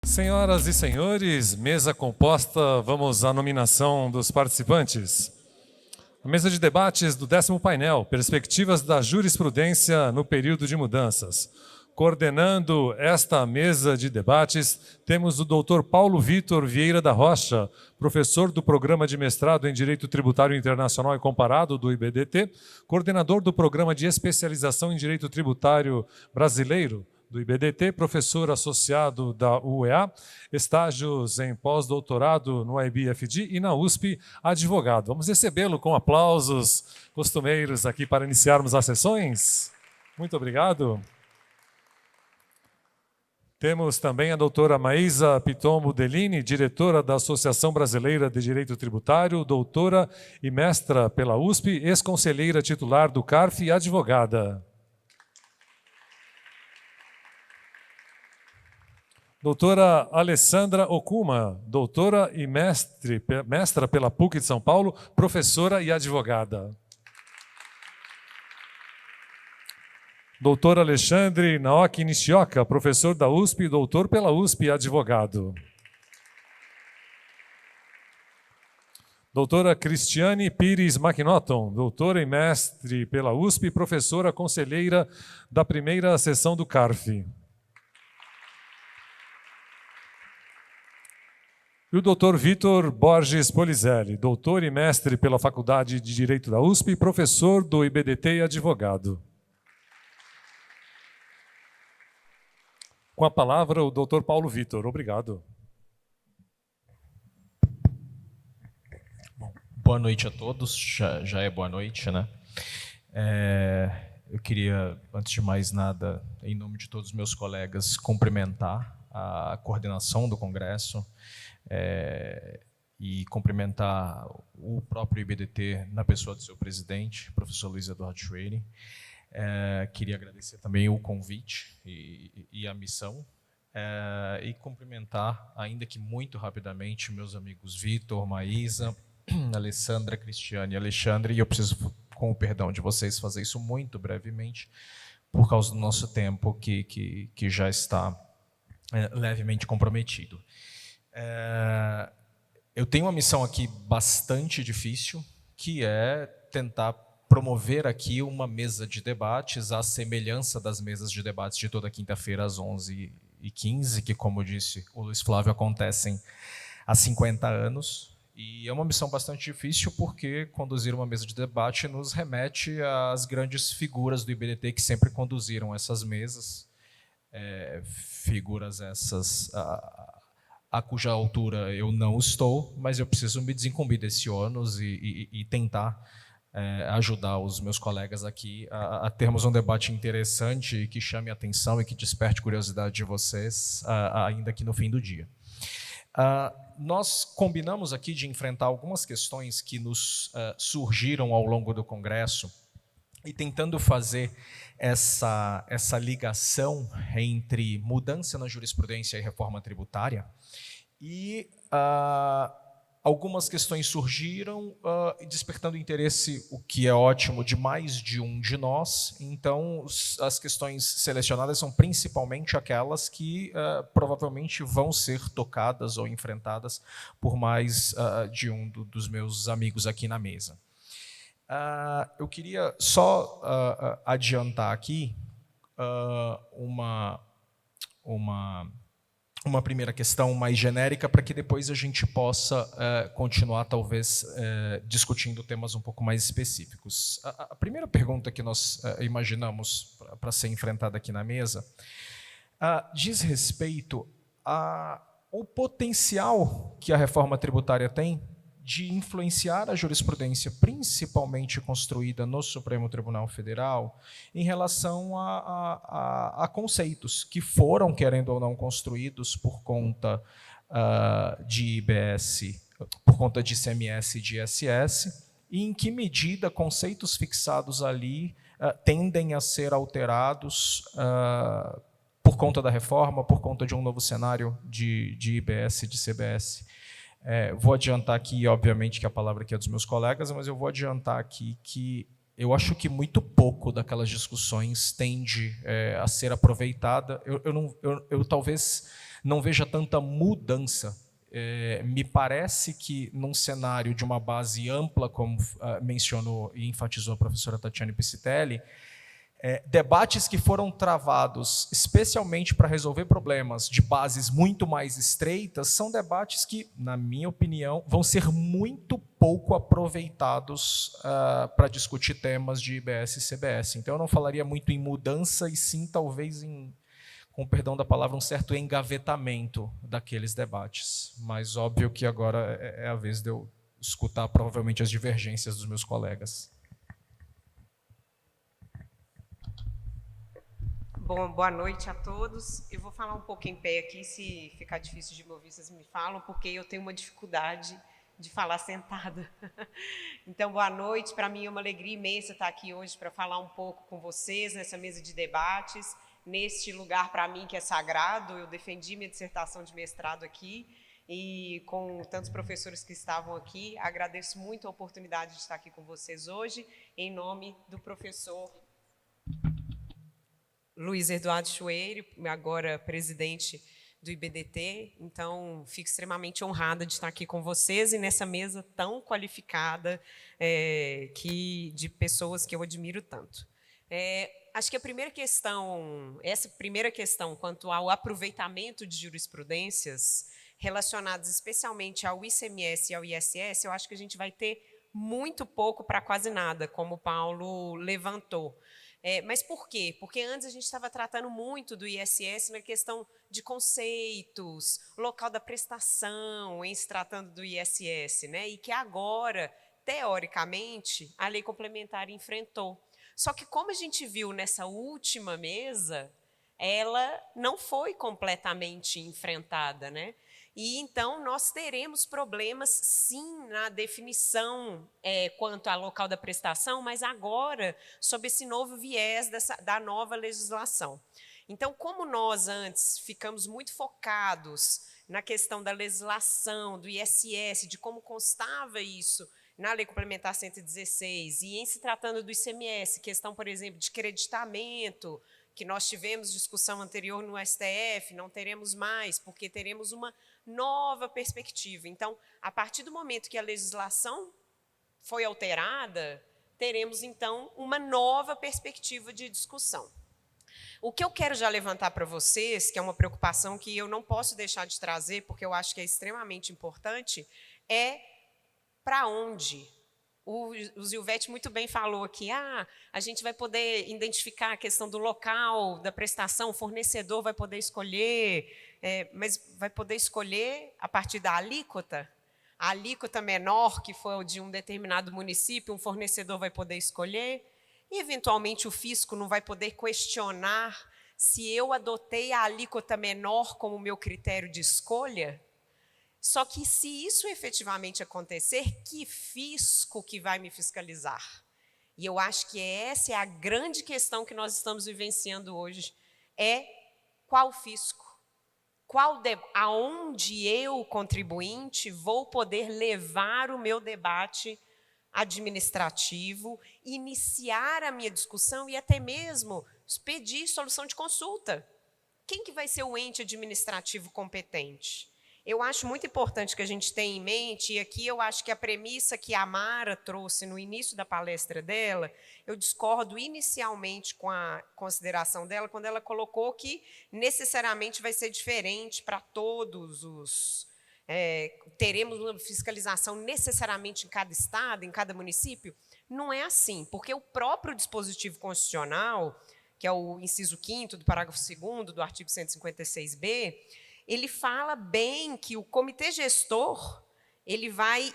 Senhoras e senhores, mesa composta, vamos à nominação dos participantes. A mesa de debates do 10º painel, Perspectivas da Jurisprudência no Período de Mudanças. Coordenando esta mesa de debates, temos o Dr. Paulo Vitor Vieira da Rocha, professor do Programa de Mestrado em Direito Tributário Internacional e Comparado do IBDT, coordenador do Programa de Especialização em Direito Tributário Brasileiro do IBDT, professor associado da UEA, estágios em pós-doutorado no IBFD e na USP, advogado. Vamos recebê-lo com aplausos costumeiros aqui para iniciarmos as sessões. Muito obrigado. Temos também a doutora Maísa Pitombo Dellini, diretora da Associação Brasileira de Direito Tributário, doutora e mestra pela USP, ex-conselheira titular do CARF e advogada. Doutora Alessandra Okuma, doutora e mestra pela PUC de São Paulo, professora e advogada. Doutor Alexandre Naoki Nishioka, professor da USP e doutor pela USP e advogado. Doutora Cristiane Pires Macnoton, doutora e mestre pela USP e professora conselheira da primeira sessão do CARF. E o doutor Vitor Borges Polizelli, doutor e mestre pela Faculdade de Direito da USP, professor do IBDT e advogado. Com a palavra, o doutor Paulo Vitor. Obrigado. Bom, boa noite a todos. Já é boa noite, né? Eu queria, antes de mais nada, em nome de todos os meus colegas, cumprimentar a coordenação do Congresso, e cumprimentar o próprio IBDT na pessoa do seu presidente, professor Luiz Eduardo Schwerin. Queria agradecer também o convite e a missão, e cumprimentar, ainda que muito rapidamente, meus amigos Vitor, Maísa, Alessandra, Cristiane e Alexandre, e eu preciso, com o perdão de vocês, fazer isso muito brevemente, por causa do nosso tempo que já está levemente comprometido. Eu tenho uma missão aqui bastante difícil, que é tentar promover aqui uma mesa de debates à semelhança das mesas de debates de toda quinta-feira às 11h15, que, como disse o Luiz Flávio, acontecem há 50 anos. E é uma missão bastante difícil porque conduzir uma mesa de debate nos remete às grandes figuras do IBDT que sempre conduziram essas mesas, figuras essas a cuja altura eu não estou, mas eu preciso me desincumbir desse ônus e tentar ajudar os meus colegas aqui a termos um debate interessante que chame a atenção e que desperte curiosidade de vocês, ainda aqui no fim do dia. Nós combinamos aqui de enfrentar algumas questões que nos surgiram ao longo do Congresso e tentando fazer essa ligação entre mudança na jurisprudência e reforma tributária. E algumas questões surgiram, despertando interesse, o que é ótimo, de mais de um de nós. Então, as questões selecionadas são principalmente aquelas que provavelmente vão ser tocadas ou enfrentadas por mais de um dos meus amigos aqui na mesa. Eu queria só adiantar aqui uma primeira questão mais genérica, para que depois a gente possa continuar, talvez, discutindo temas um pouco mais específicos. A primeira pergunta que nós imaginamos para ser enfrentada aqui na mesa diz respeito ao potencial que a reforma tributária tem de influenciar a jurisprudência, principalmente construída no Supremo Tribunal Federal, em relação a conceitos que foram, querendo ou não, construídos por conta de IBS, por conta de ICMS e de ISS, e em que medida conceitos fixados ali tendem a ser alterados por conta da reforma, por conta de um novo cenário de IBS e de CBS. Vou adiantar aqui, obviamente, que a palavra aqui é dos meus colegas, mas eu vou adiantar aqui que eu acho que muito pouco daquelas discussões tende a ser aproveitada. Eu talvez não veja tanta mudança. Me parece que, num cenário de uma base ampla, como mencionou e enfatizou a professora Tatiane Piscitelli, debates que foram travados especialmente para resolver problemas de bases muito mais estreitas são debates que, na minha opinião, vão ser muito pouco aproveitados para discutir temas de IBS e CBS. Então, eu não falaria muito em mudança, e sim, talvez, com perdão da palavra, um certo engavetamento daqueles debates. Mas óbvio que agora é a vez de eu escutar provavelmente as divergências dos meus colegas. Bom, boa noite a todos. Eu vou falar um pouco em pé aqui, se ficar difícil de me ouvir, vocês me falam, porque eu tenho uma dificuldade de falar sentada. Então, boa noite. Para mim é uma alegria imensa estar aqui hoje para falar um pouco com vocês nessa mesa de debates, neste lugar para mim que é sagrado. Eu defendi minha dissertação de mestrado aqui e com tantos professores que estavam aqui, agradeço muito a oportunidade de estar aqui com vocês hoje, em nome do professor Luiz Eduardo Chueiro, agora presidente do IBDT. Então, fico extremamente honrada de estar aqui com vocês e nessa mesa tão qualificada de pessoas que eu admiro tanto. Acho que essa primeira questão quanto ao aproveitamento de jurisprudências relacionadas especialmente ao ICMS e ao ISS, eu acho que a gente vai ter muito pouco para quase nada, como o Paulo levantou. Mas por quê? Porque antes a gente estava tratando muito do ISS na questão de conceitos, local da prestação, em se tratando do ISS, né? E que agora, teoricamente, a lei complementar enfrentou. Só que como a gente viu nessa última mesa, ela não foi completamente enfrentada, né? E então nós teremos problemas, sim, na definição quanto ao local da prestação, mas agora sob esse novo viés da nova legislação. Então, como nós antes ficamos muito focados na questão da legislação, do ISS, de como constava isso na Lei Complementar 116, e em se tratando do ICMS, questão, por exemplo, de creditamento, que nós tivemos discussão anterior no STF, não teremos mais, porque teremos uma nova perspectiva. Então, a partir do momento que a legislação foi alterada, teremos, então, uma nova perspectiva de discussão. O que eu quero já levantar para vocês, que é uma preocupação que eu não posso deixar de trazer, porque eu acho que é extremamente importante, é para onde? O Zilvete muito bem falou aqui, a gente vai poder identificar a questão do local, da prestação, o fornecedor vai poder escolher, mas vai poder escolher a partir da alíquota? A alíquota menor, que for de um determinado município, um fornecedor vai poder escolher, e eventualmente o fisco não vai poder questionar se eu adotei a alíquota menor como meu critério de escolha? Só que se isso efetivamente acontecer, que fisco que vai me fiscalizar? E eu acho que essa é a grande questão que nós estamos vivenciando hoje, qual fisco? Aonde eu, contribuinte, vou poder levar o meu debate administrativo, iniciar a minha discussão e até mesmo pedir solução de consulta. Quem que vai ser o ente administrativo competente? Eu acho muito importante que a gente tenha em mente, e aqui eu acho que a premissa que a Mara trouxe no início da palestra dela, eu discordo inicialmente com a consideração dela, quando ela colocou que necessariamente vai ser diferente para todos os... teremos uma fiscalização necessariamente em cada estado, em cada município. Não é assim, porque o próprio dispositivo constitucional, que é o inciso 5º do parágrafo 2º do artigo 156b, ele fala bem que o comitê gestor ele vai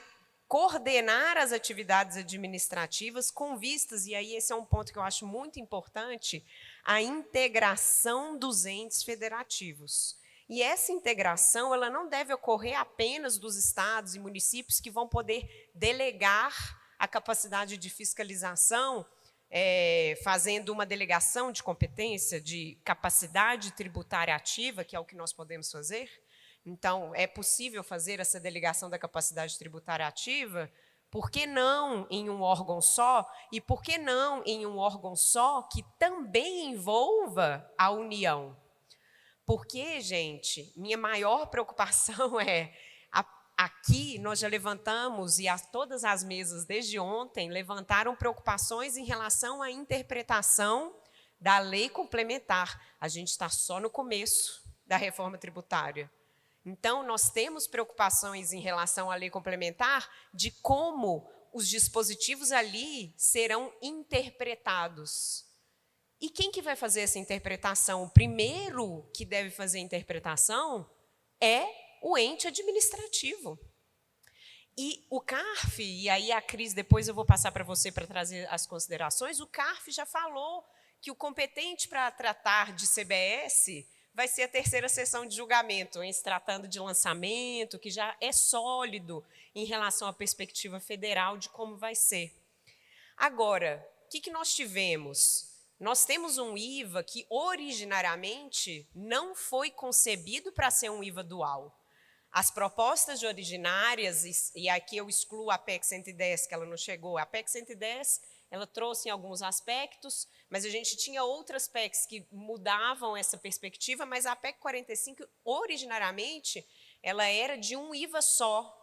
coordenar as atividades administrativas com vistas, e aí esse é um ponto que eu acho muito importante, a integração dos entes federativos. E essa integração ela não deve ocorrer apenas dos estados e municípios que vão poder delegar a capacidade de fiscalização, fazendo uma delegação de competência, de capacidade tributária ativa, que é o que nós podemos fazer. Então, é possível fazer essa delegação da capacidade tributária ativa, por que não em um órgão só? E por que não em um órgão só que também envolva a União? Porque, gente, minha maior preocupação é, aqui nós já levantamos, e todas as mesas desde ontem levantaram preocupações em relação à interpretação da lei complementar. A gente está só no começo da reforma tributária. Então, nós temos preocupações em relação à lei complementar de como os dispositivos ali serão interpretados. E quem que vai fazer essa interpretação? O primeiro que deve fazer a interpretação é o ente administrativo. E o CARF, e aí a Cris, depois eu vou passar para você para trazer as considerações, o CARF já falou que o competente para tratar de CBS vai ser a terceira sessão de julgamento, em se tratando de lançamento, que já é sólido em relação à perspectiva federal de como vai ser. Agora, o que nós tivemos? Nós temos um IVA que, originariamente, não foi concebido para ser um IVA dual. As propostas originárias, e aqui eu excluo a PEC 110, que ela não chegou, a PEC 110, ela trouxe em alguns aspectos, mas a gente tinha outras PECs que mudavam essa perspectiva, mas a PEC 45, originariamente, ela era de um IVA só.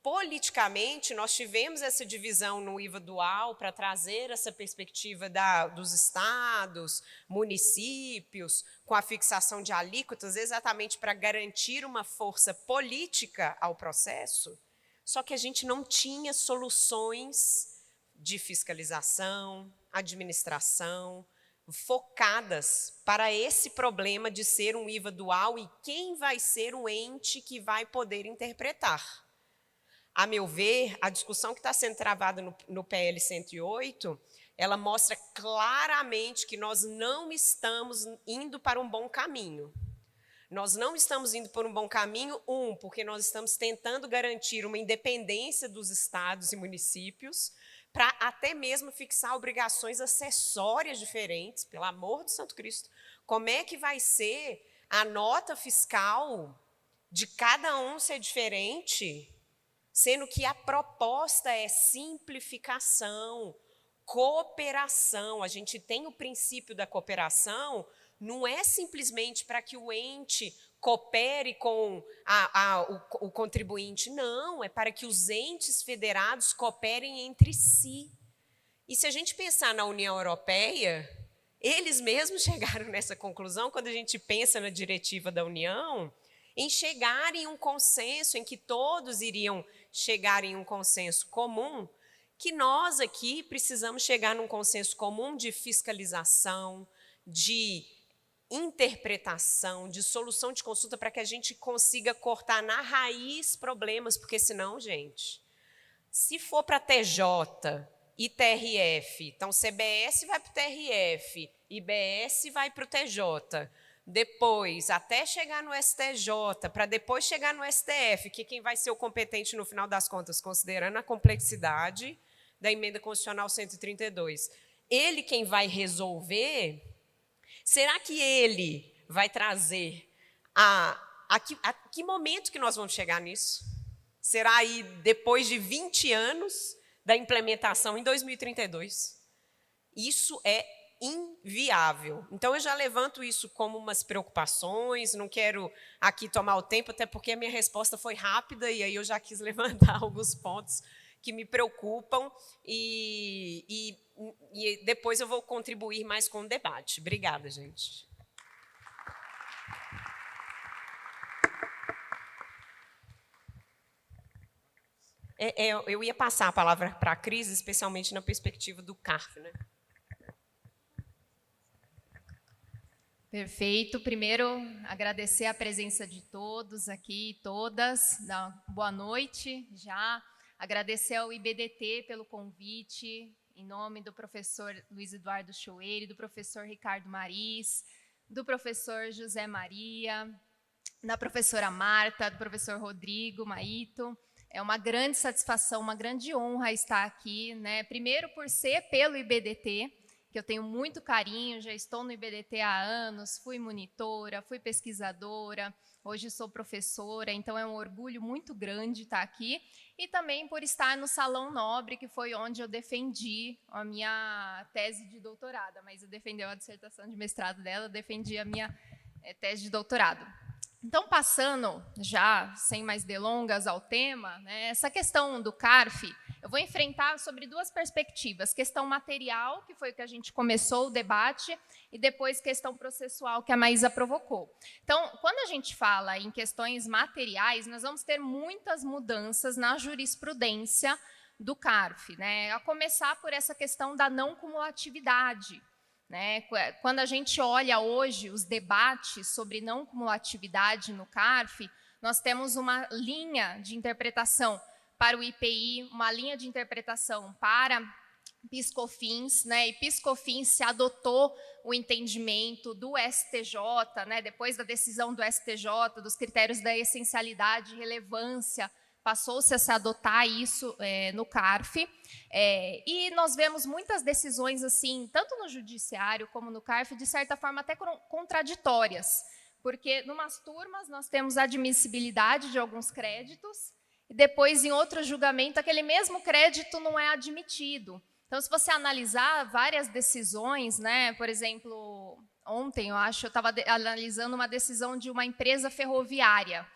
Politicamente, nós tivemos essa divisão no IVA dual para trazer essa perspectiva dos estados, municípios, com a fixação de alíquotas, exatamente para garantir uma força política ao processo, só que a gente não tinha soluções de fiscalização, administração, focadas para esse problema de ser um IVA dual e quem vai ser o ente que vai poder interpretar. A meu ver, a discussão que está sendo travada no PL 108, ela mostra claramente que nós não estamos indo para um bom caminho. Nós não estamos indo por um bom caminho, porque nós estamos tentando garantir uma independência dos estados e municípios, para até mesmo fixar obrigações acessórias diferentes, pelo amor do Santo Cristo. Como é que vai ser a nota fiscal de cada um ser diferente, sendo que a proposta é simplificação, cooperação. A gente tem o princípio da cooperação, não é simplesmente para que o ente coopere com o contribuinte, não, é para que os entes federados cooperem entre si. E se a gente pensar na União Europeia, eles mesmos chegaram nessa conclusão, quando a gente pensa na diretiva da União, em chegar em um consenso, em que todos iriam chegar em um consenso comum, que nós aqui precisamos chegar num consenso comum de fiscalização, de interpretação, de solução de consulta, para que a gente consiga cortar na raiz problemas, porque senão, gente, se for para TJ e TRF, então CBS vai para o TRF, IBS vai para o TJ, depois, até chegar no STJ, para depois chegar no STF, que quem vai ser o competente no final das contas, considerando a complexidade da emenda constitucional 132, ele quem vai resolver, será que ele vai trazer a que momento que nós vamos chegar nisso? Será aí depois de 20 anos da implementação em 2032? Isso é inviável. Então, eu já levanto isso como umas preocupações, não quero aqui tomar o tempo, até porque a minha resposta foi rápida, e aí eu já quis levantar alguns pontos que me preocupam, e depois eu vou contribuir mais com o debate. Obrigada, gente. Eu ia passar a palavra para a Cris, especialmente na perspectiva do CARF, né? Perfeito. Primeiro, agradecer a presença de todos aqui, todas. Boa noite já. Agradecer ao IBDT pelo convite, em nome do professor Luiz Eduardo Choeire, do professor Ricardo Maris, do professor José Maria, da professora Marta, do professor Rodrigo Maito. É uma grande satisfação, uma grande honra estar aqui, né? Primeiro por ser pelo IBDT, que eu tenho muito carinho, já estou no IBDT há anos, fui monitora, fui pesquisadora, hoje sou professora, então é um orgulho muito grande estar aqui, e também por estar no Salão Nobre, que foi onde eu defendi a minha tese de doutorado, mas eu defendi a dissertação de mestrado dela, eu defendi a minha tese de doutorado. Então, passando já, sem mais delongas, ao tema, né, essa questão do CARF, eu vou enfrentar sobre duas perspectivas, questão material, que foi o que a gente começou o debate, e depois questão processual, que a Maísa provocou. Então, quando a gente fala em questões materiais, nós vamos ter muitas mudanças na jurisprudência do CARF, né, a começar por essa questão da não cumulatividade. Né? Quando a gente olha hoje os debates sobre não cumulatividade no CARF, nós temos uma linha de interpretação para o IPI, uma linha de interpretação para PIS/COFINS, né? E PIS/COFINS se adotou o entendimento do STJ, né? Depois da decisão do STJ, dos critérios da essencialidade e relevância, passou-se a se adotar isso no CARF, e nós vemos muitas decisões assim, tanto no judiciário como no CARF, de certa forma até contraditórias, porque numas turmas nós temos a admissibilidade de alguns créditos, e depois em outro julgamento aquele mesmo crédito não é admitido. Então, se você analisar várias decisões, né, por exemplo, ontem eu estava analisando uma decisão de uma empresa ferroviária,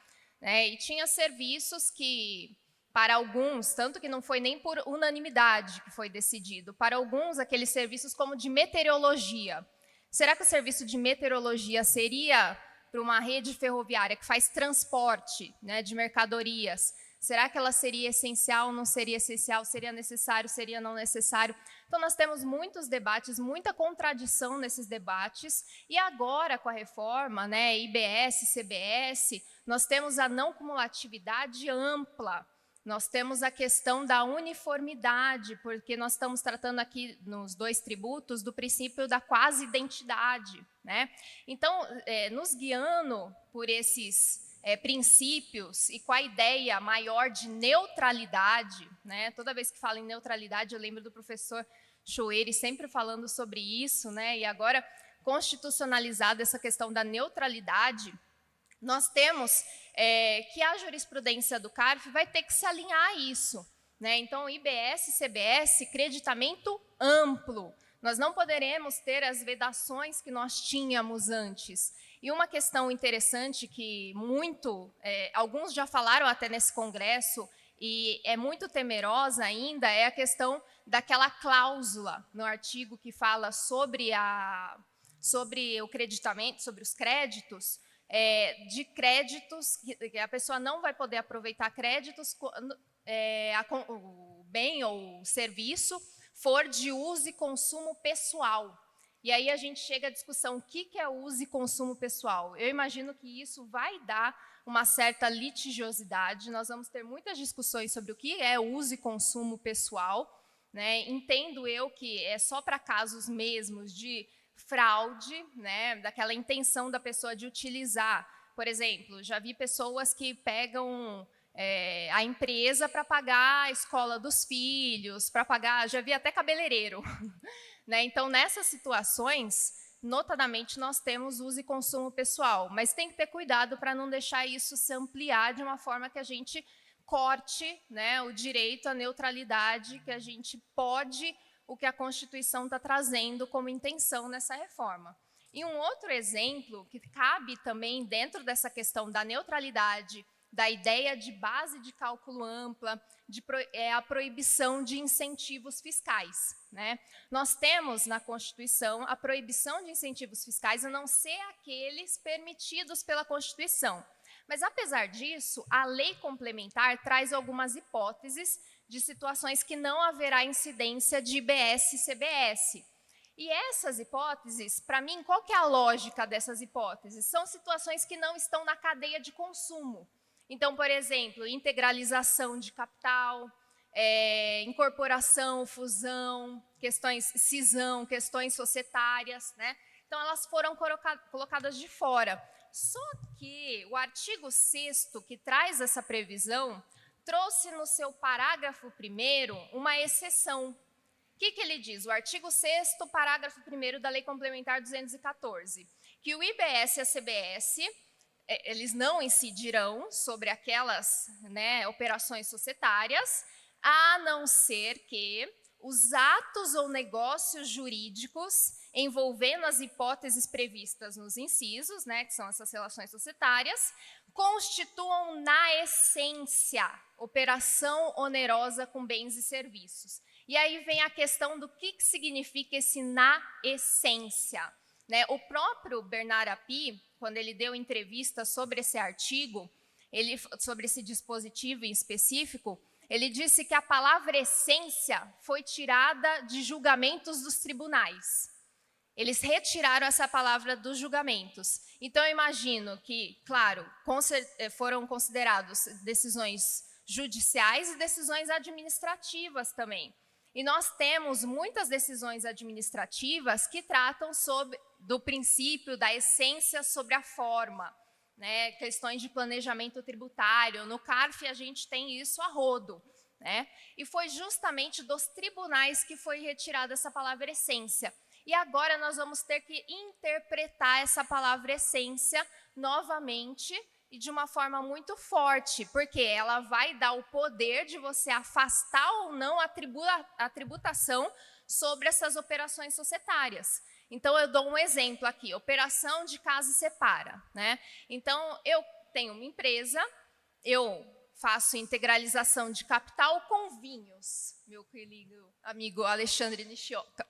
né, e tinha serviços que, para alguns, tanto que não foi nem por unanimidade que foi decidido, para alguns, aqueles serviços como de meteorologia. Será que o serviço de meteorologia seria para uma rede ferroviária que faz transporte, né, de mercadorias? Será que ela seria essencial, não seria essencial, seria necessário, seria não necessário? Então, nós temos muitos debates, muita contradição nesses debates, e agora, com a reforma, né, IBS, CBS, nós temos a não cumulatividade ampla, nós temos a questão da uniformidade, porque nós estamos tratando aqui, nos dois tributos, do princípio da quase identidade, né? Então, nos guiando por esses princípios e com a ideia maior de neutralidade, né? Toda vez que falo em neutralidade, eu lembro do professor Choeire sempre falando sobre isso, né? E agora, constitucionalizada essa questão da neutralidade, nós temos que a jurisprudência do CARF vai ter que se alinhar a isso, né? Então, IBS, CBS, creditamento amplo. Nós não poderemos ter as vedações que nós tínhamos antes. E uma questão interessante que alguns já falaram até nesse congresso, e é muito temerosa ainda, é a questão daquela cláusula no artigo que fala sobre o creditamento, sobre os créditos, de créditos, que a pessoa não vai poder aproveitar créditos, o bem ou o serviço for de uso e consumo pessoal. E aí a gente chega à discussão, o que é uso e consumo pessoal? Eu imagino que isso vai dar uma certa litigiosidade, nós vamos ter muitas discussões sobre o que é uso e consumo pessoal, né? Entendo eu que é só para casos mesmos de fraude, né? Daquela intenção da pessoa de utilizar. Por exemplo, já vi pessoas que pegam a empresa para pagar a escola dos filhos, para pagar, já vi até cabeleireiro. Né? Então, nessas situações, notadamente, nós temos uso e consumo pessoal, mas tem que ter cuidado para não deixar isso se ampliar de uma forma que a gente corte, né, o direito à neutralidade, que a gente pode, o que a Constituição está trazendo como intenção nessa reforma. E um outro exemplo que cabe também dentro dessa questão da neutralidade, da ideia de base de cálculo ampla, é a proibição de incentivos fiscais, né? Nós temos na Constituição a proibição de incentivos fiscais, a não ser aqueles permitidos pela Constituição. Mas, apesar disso, a lei complementar traz algumas hipóteses de situações que não haverá incidência de IBS e CBS. E essas hipóteses, para mim, qual que é a lógica dessas hipóteses? São situações que não estão na cadeia de consumo. Então, por exemplo, integralização de capital, incorporação, fusão, cisão, questões societárias, né? Então, elas foram colocadas de fora. Só que o artigo 6º, que traz essa previsão, trouxe no seu parágrafo 1º uma exceção. O que ele diz? O artigo 6º, parágrafo 1º da Lei Complementar 214, que o IBS e a CBS, eles não incidirão sobre aquelas, né, operações societárias, a não ser que os atos ou negócios jurídicos envolvendo as hipóteses previstas nos incisos, né, que são essas relações societárias, constituam na essência operação onerosa com bens e serviços. E aí vem a questão do que significa esse na essência. Né? O próprio Bernard Api, quando ele deu entrevista sobre esse artigo, sobre esse dispositivo em específico, ele disse que a palavra essência foi tirada de julgamentos dos tribunais. Eles retiraram essa palavra dos julgamentos. Então, eu imagino que, claro, foram considerados decisões judiciais e decisões administrativas também. E nós temos muitas decisões administrativas que tratam do princípio, da essência sobre a forma, né? Questões de planejamento tributário. No CARF, a gente tem isso a rodo. Né? E foi justamente dos tribunais que foi retirada essa palavra essência. E agora nós vamos ter que interpretar essa palavra essência novamente e de uma forma muito forte, porque ela vai dar o poder de você afastar ou não a tributação sobre essas operações societárias. Então, eu dou um exemplo aqui, operação de casa e separa. Né? Então, eu tenho uma empresa, eu faço integralização de capital com vinhos, meu querido amigo Alexandre Nishioka.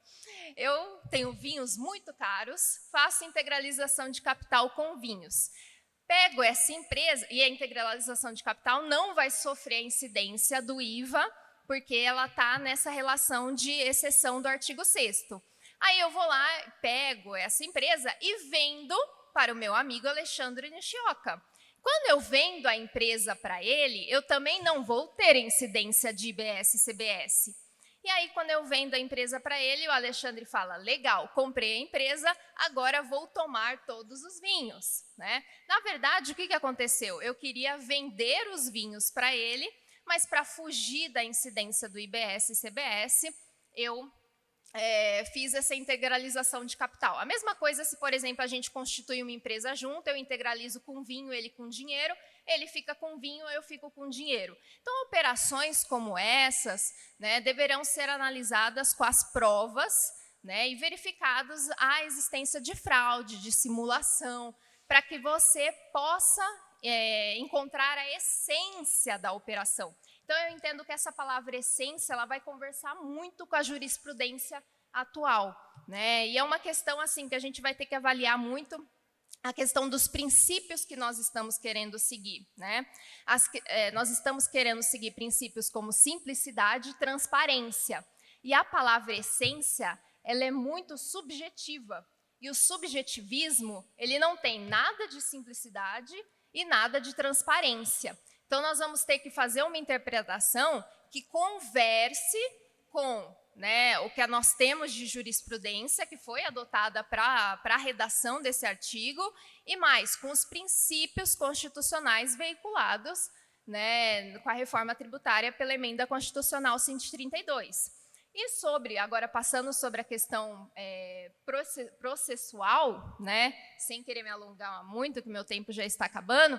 Eu tenho vinhos muito caros, faço integralização de capital com vinhos. Pego essa empresa, e a integralização de capital não vai sofrer a incidência do IVA, porque ela está nessa relação de exceção do artigo 6º. Aí eu vou lá, pego essa empresa e vendo para o meu amigo Alexandre Nishioka. Quando eu vendo a empresa para ele, eu também não vou ter incidência de IBS e CBS. E aí, quando eu vendo a empresa para ele, o Alexandre fala, legal, comprei a empresa, agora vou tomar todos os vinhos. Né? Na verdade, o que aconteceu? Eu queria vender os vinhos para ele, mas para fugir da incidência do IBS e CBS, eu fiz essa integralização de capital. A mesma coisa se, por exemplo, a gente constitui uma empresa junto, eu integralizo com vinho, ele com dinheiro, ele fica com vinho, eu fico com dinheiro. Então, operações como essas, né, deverão ser analisadas com as provas, né, e verificados a existência de fraude, de simulação, para que você possa encontrar a essência da operação. Então, eu entendo que essa palavra essência ela vai conversar muito com a jurisprudência atual. Né? E é uma questão assim que a gente vai ter que avaliar muito a questão dos princípios que nós estamos querendo seguir. Né? Nós estamos querendo seguir princípios como simplicidade e transparência. E a palavra essência ela é muito subjetiva. E o subjetivismo ele não tem nada de simplicidade e nada de transparência. Então, nós vamos ter que fazer uma interpretação que converse com o que nós temos de jurisprudência, que foi adotada para a redação desse artigo, e mais, com os princípios constitucionais veiculados com a reforma tributária pela emenda constitucional 132. E agora passando sobre a questão processual, sem querer me alongar muito, que meu tempo já está acabando,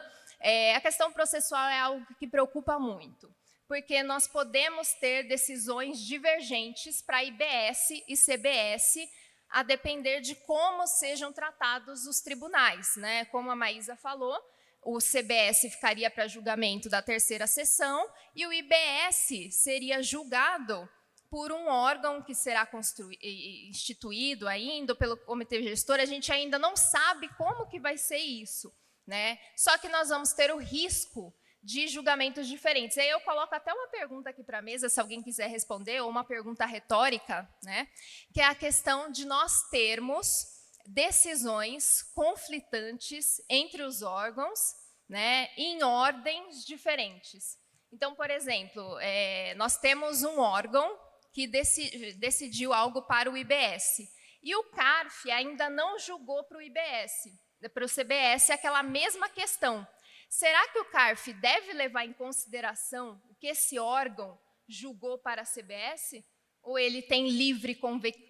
a questão processual é algo que preocupa muito, porque nós podemos ter decisões divergentes para IBS e CBS, a depender de como sejam tratados os tribunais. Como a Maísa falou, o CBS ficaria para julgamento da 3ª sessão e o IBS seria julgado por um órgão que será instituído ainda pelo comitê gestor. A gente ainda não sabe como que vai ser isso. Só que nós vamos ter o risco de julgamentos diferentes. Aí eu coloco até uma pergunta aqui para a mesa, se alguém quiser responder, ou uma pergunta retórica, que é a questão de nós termos decisões conflitantes entre os órgãos em ordens diferentes. Então, por exemplo, nós temos um órgão que decidiu algo para o IBS, e o CARF ainda não julgou para o IBS, para o CBS, aquela mesma questão. Será que o CARF deve levar em consideração o que esse órgão julgou para a CBS? Ou ele tem livre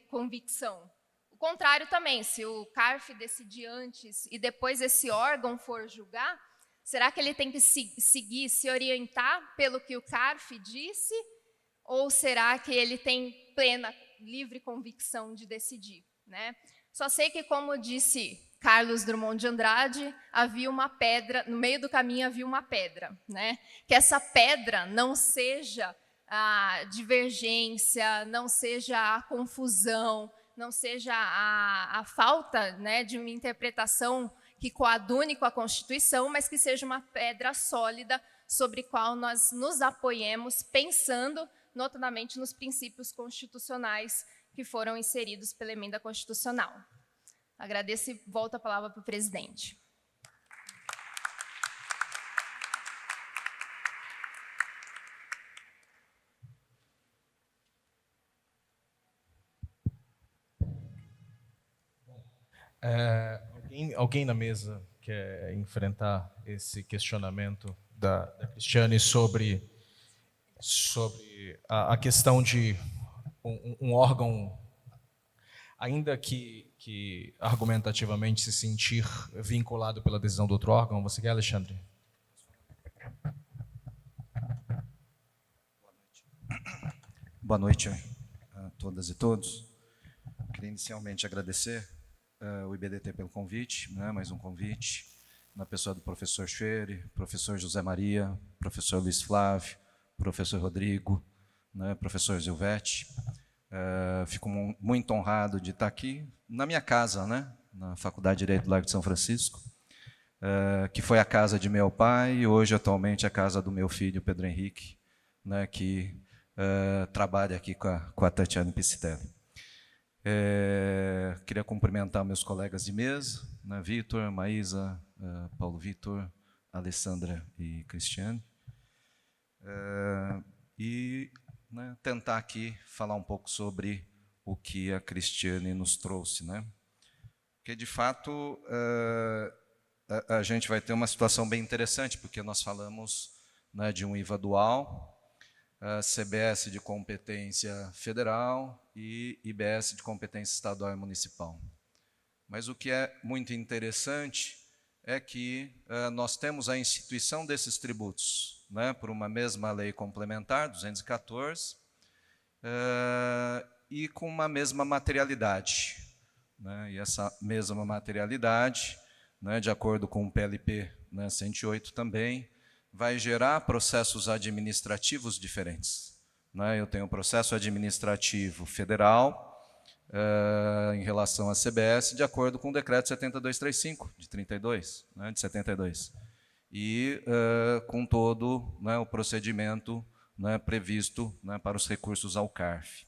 convicção? O contrário também, se o CARF decidir antes e depois esse órgão for julgar, será que ele tem que se orientar pelo que o CARF disse? Ou será que ele tem plena, livre convicção de decidir, né? Só sei que, como disse Carlos Drummond de Andrade, havia uma pedra, no meio do caminho havia uma pedra, né? Que essa pedra não seja a divergência, não seja a confusão, não seja a falta, né, de uma interpretação que coadune com a Constituição, mas que seja uma pedra sólida sobre a qual nós nos apoiemos, pensando notadamente nos princípios constitucionais que foram inseridos pela emenda constitucional. Agradeço e volto a palavra para o presidente. Alguém na mesa quer enfrentar esse questionamento da Cristiane sobre a questão de um órgão, ainda que argumentativamente se sentir vinculado pela decisão do outro órgão? Você quer, Alexandre? Boa noite a todas e todos. Queria inicialmente agradecer o IBDT pelo convite, né, mais um convite, na pessoa do professor Schwery, professor José Maria, professor Luiz Flávio, professor Rodrigo, né, professor Zilvete. Fico muito honrado de estar aqui na minha casa, né, na Faculdade de Direito do Largo de São Francisco, que foi a casa de meu pai e hoje, atualmente, a casa do meu filho, Pedro Henrique, né, que trabalha aqui com a Tatiana Piscitelli. Queria cumprimentar meus colegas de mesa, né, Vitor, Maísa, Paulo Vitor, Alessandra e Cristiane, e né, tentar aqui falar um pouco sobre o que a Cristiane nos trouxe, né? Porque, de fato, a gente vai ter uma situação bem interessante, porque nós falamos, né, de um IVA dual, CBS de competência federal e IBS de competência estadual e municipal. Mas o que é muito interessante é que nós temos a instituição desses tributos, né, por uma mesma lei complementar, 214, e com uma mesma materialidade, né, e essa mesma materialidade, né, de acordo com o PLP, né, 108 também, vai gerar processos administrativos diferentes, né? Eu tenho um processo administrativo federal em relação à CBS, de acordo com o decreto 7235, de 32, né, de 72, e com todo, né, o procedimento, né, previsto, né, para os recursos ao CARF.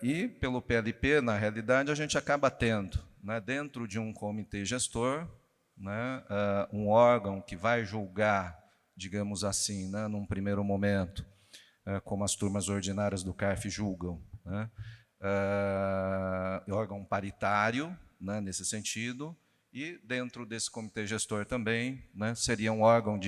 E pelo PLP, na realidade, a gente acaba tendo, né, dentro de um comitê gestor, né, um órgão que vai julgar, digamos assim, né, num primeiro momento, como as turmas ordinárias do CARF julgam, né, órgão paritário, né, nesse sentido, e dentro desse comitê gestor também, né, seria um órgão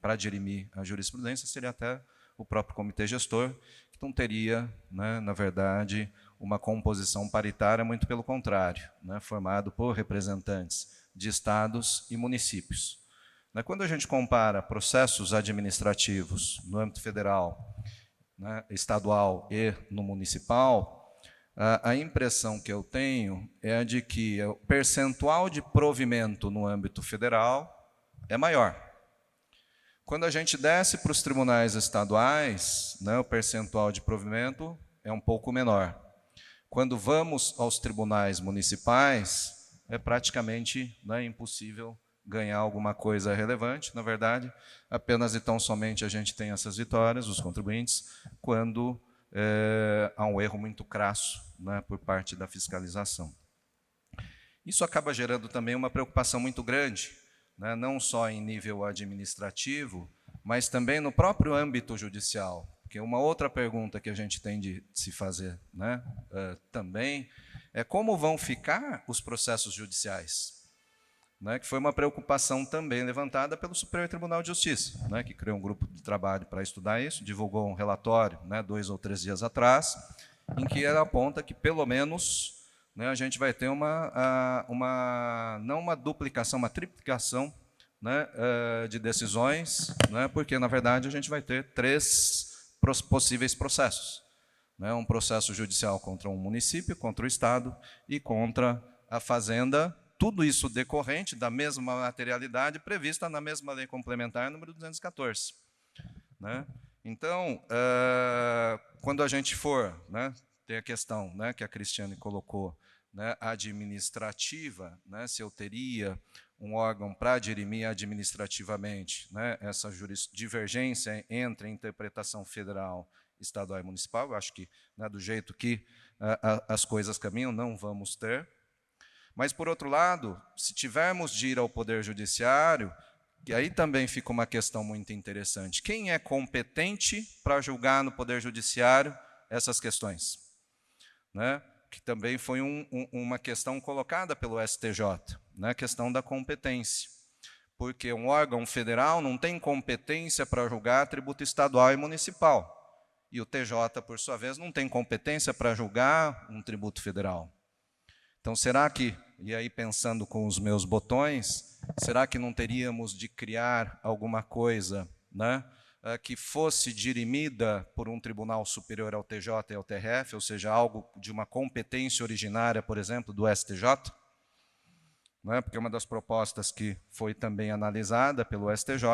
para dirimir a jurisprudência, seria até o próprio comitê gestor, que não teria, né, na verdade, uma composição paritária, muito pelo contrário, né, formado por representantes de estados e municípios. Quando a gente compara processos administrativos no âmbito federal, né, estadual e no municipal, a impressão que eu tenho é a de que o percentual de provimento no âmbito federal é maior. Quando a gente desce para os tribunais estaduais, né, o percentual de provimento é um pouco menor. Quando vamos aos tribunais municipais, é praticamente, né, impossível ganhar alguma coisa relevante. Na verdade, apenas e tão somente a gente tem essas vitórias, os contribuintes, quando há um erro muito crasso, né, por parte da fiscalização. Isso acaba gerando também uma preocupação muito grande, né, não só em nível administrativo, mas também no próprio âmbito judicial. Porque uma outra pergunta que a gente tem de se fazer, né, também é como vão ficar os processos judiciais, né, que foi uma preocupação também levantada pelo Superior Tribunal de Justiça, né, que criou um grupo de trabalho para estudar isso, divulgou um relatório, né, 2 ou 3 dias atrás, em que ela aponta que, pelo menos, né, a gente vai ter não uma duplicação, uma triplicação, né, de decisões, né, porque, na verdade, a gente vai ter 3 possíveis processos. né, um processo judicial contra um município, contra o Estado e contra a Fazenda, tudo isso decorrente da mesma materialidade prevista na mesma lei complementar número 214. Né? Então, quando a gente for, né, tem a questão, né, que a Cristiane colocou, né, administrativa, né, se eu teria um órgão para dirimir administrativamente, né, essa divergência entre a interpretação federal, estadual e municipal, eu acho que, né, do jeito que as coisas caminham, não vamos ter. Mas, por outro lado, se tivermos de ir ao Poder Judiciário, e aí também fica uma questão muito interessante. Quem é competente para julgar no Poder Judiciário essas questões? Né? Que também foi uma questão colocada pelo STJ, né? A questão da competência. Porque um órgão federal não tem competência para julgar tributo estadual e municipal. E o TJ, por sua vez, não tem competência para julgar um tributo federal. Então, será que, e aí pensando com os meus botões, será que não teríamos de criar alguma coisa, né, que fosse dirimida por um tribunal superior ao TJ e ao TRF, ou seja, algo de uma competência originária, por exemplo, do STJ? Né, porque uma das propostas que foi também analisada pelo STJ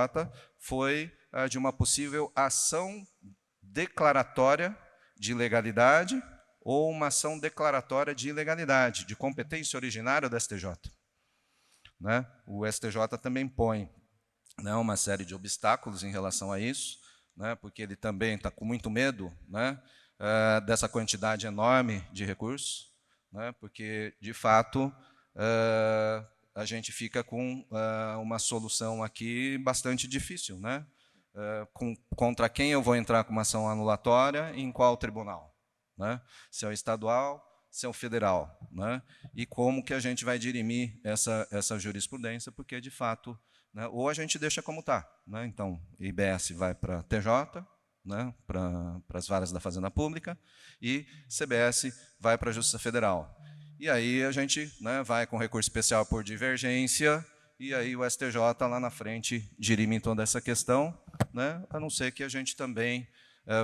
foi a de uma possível ação declaratória de legalidade ou uma ação declaratória de ilegalidade, de competência originária do STJ. Né? O STJ também põe, né, uma série de obstáculos em relação a isso, né, porque ele também está com muito medo, né, dessa quantidade enorme de recursos, né, porque, de fato, a gente fica com uma solução aqui bastante difícil. Né? Contra quem eu vou entrar com uma ação anulatória e em qual tribunal? Né? Se é o estadual, se é o federal, né? E como que a gente vai dirimir essa jurisprudência, porque, de fato, né, ou a gente deixa como está. Né? Então, IBS vai para TJ, né, para as varas da Fazenda Pública, e CBS vai para a Justiça Federal. E aí a gente, né, vai com recurso especial por divergência, e aí o STJ lá na frente dirime toda essa questão, né, a não ser que a gente também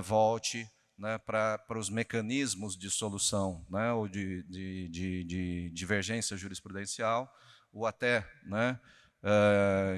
volte, né, para os mecanismos de solução, né, ou de divergência jurisprudencial, ou até, né,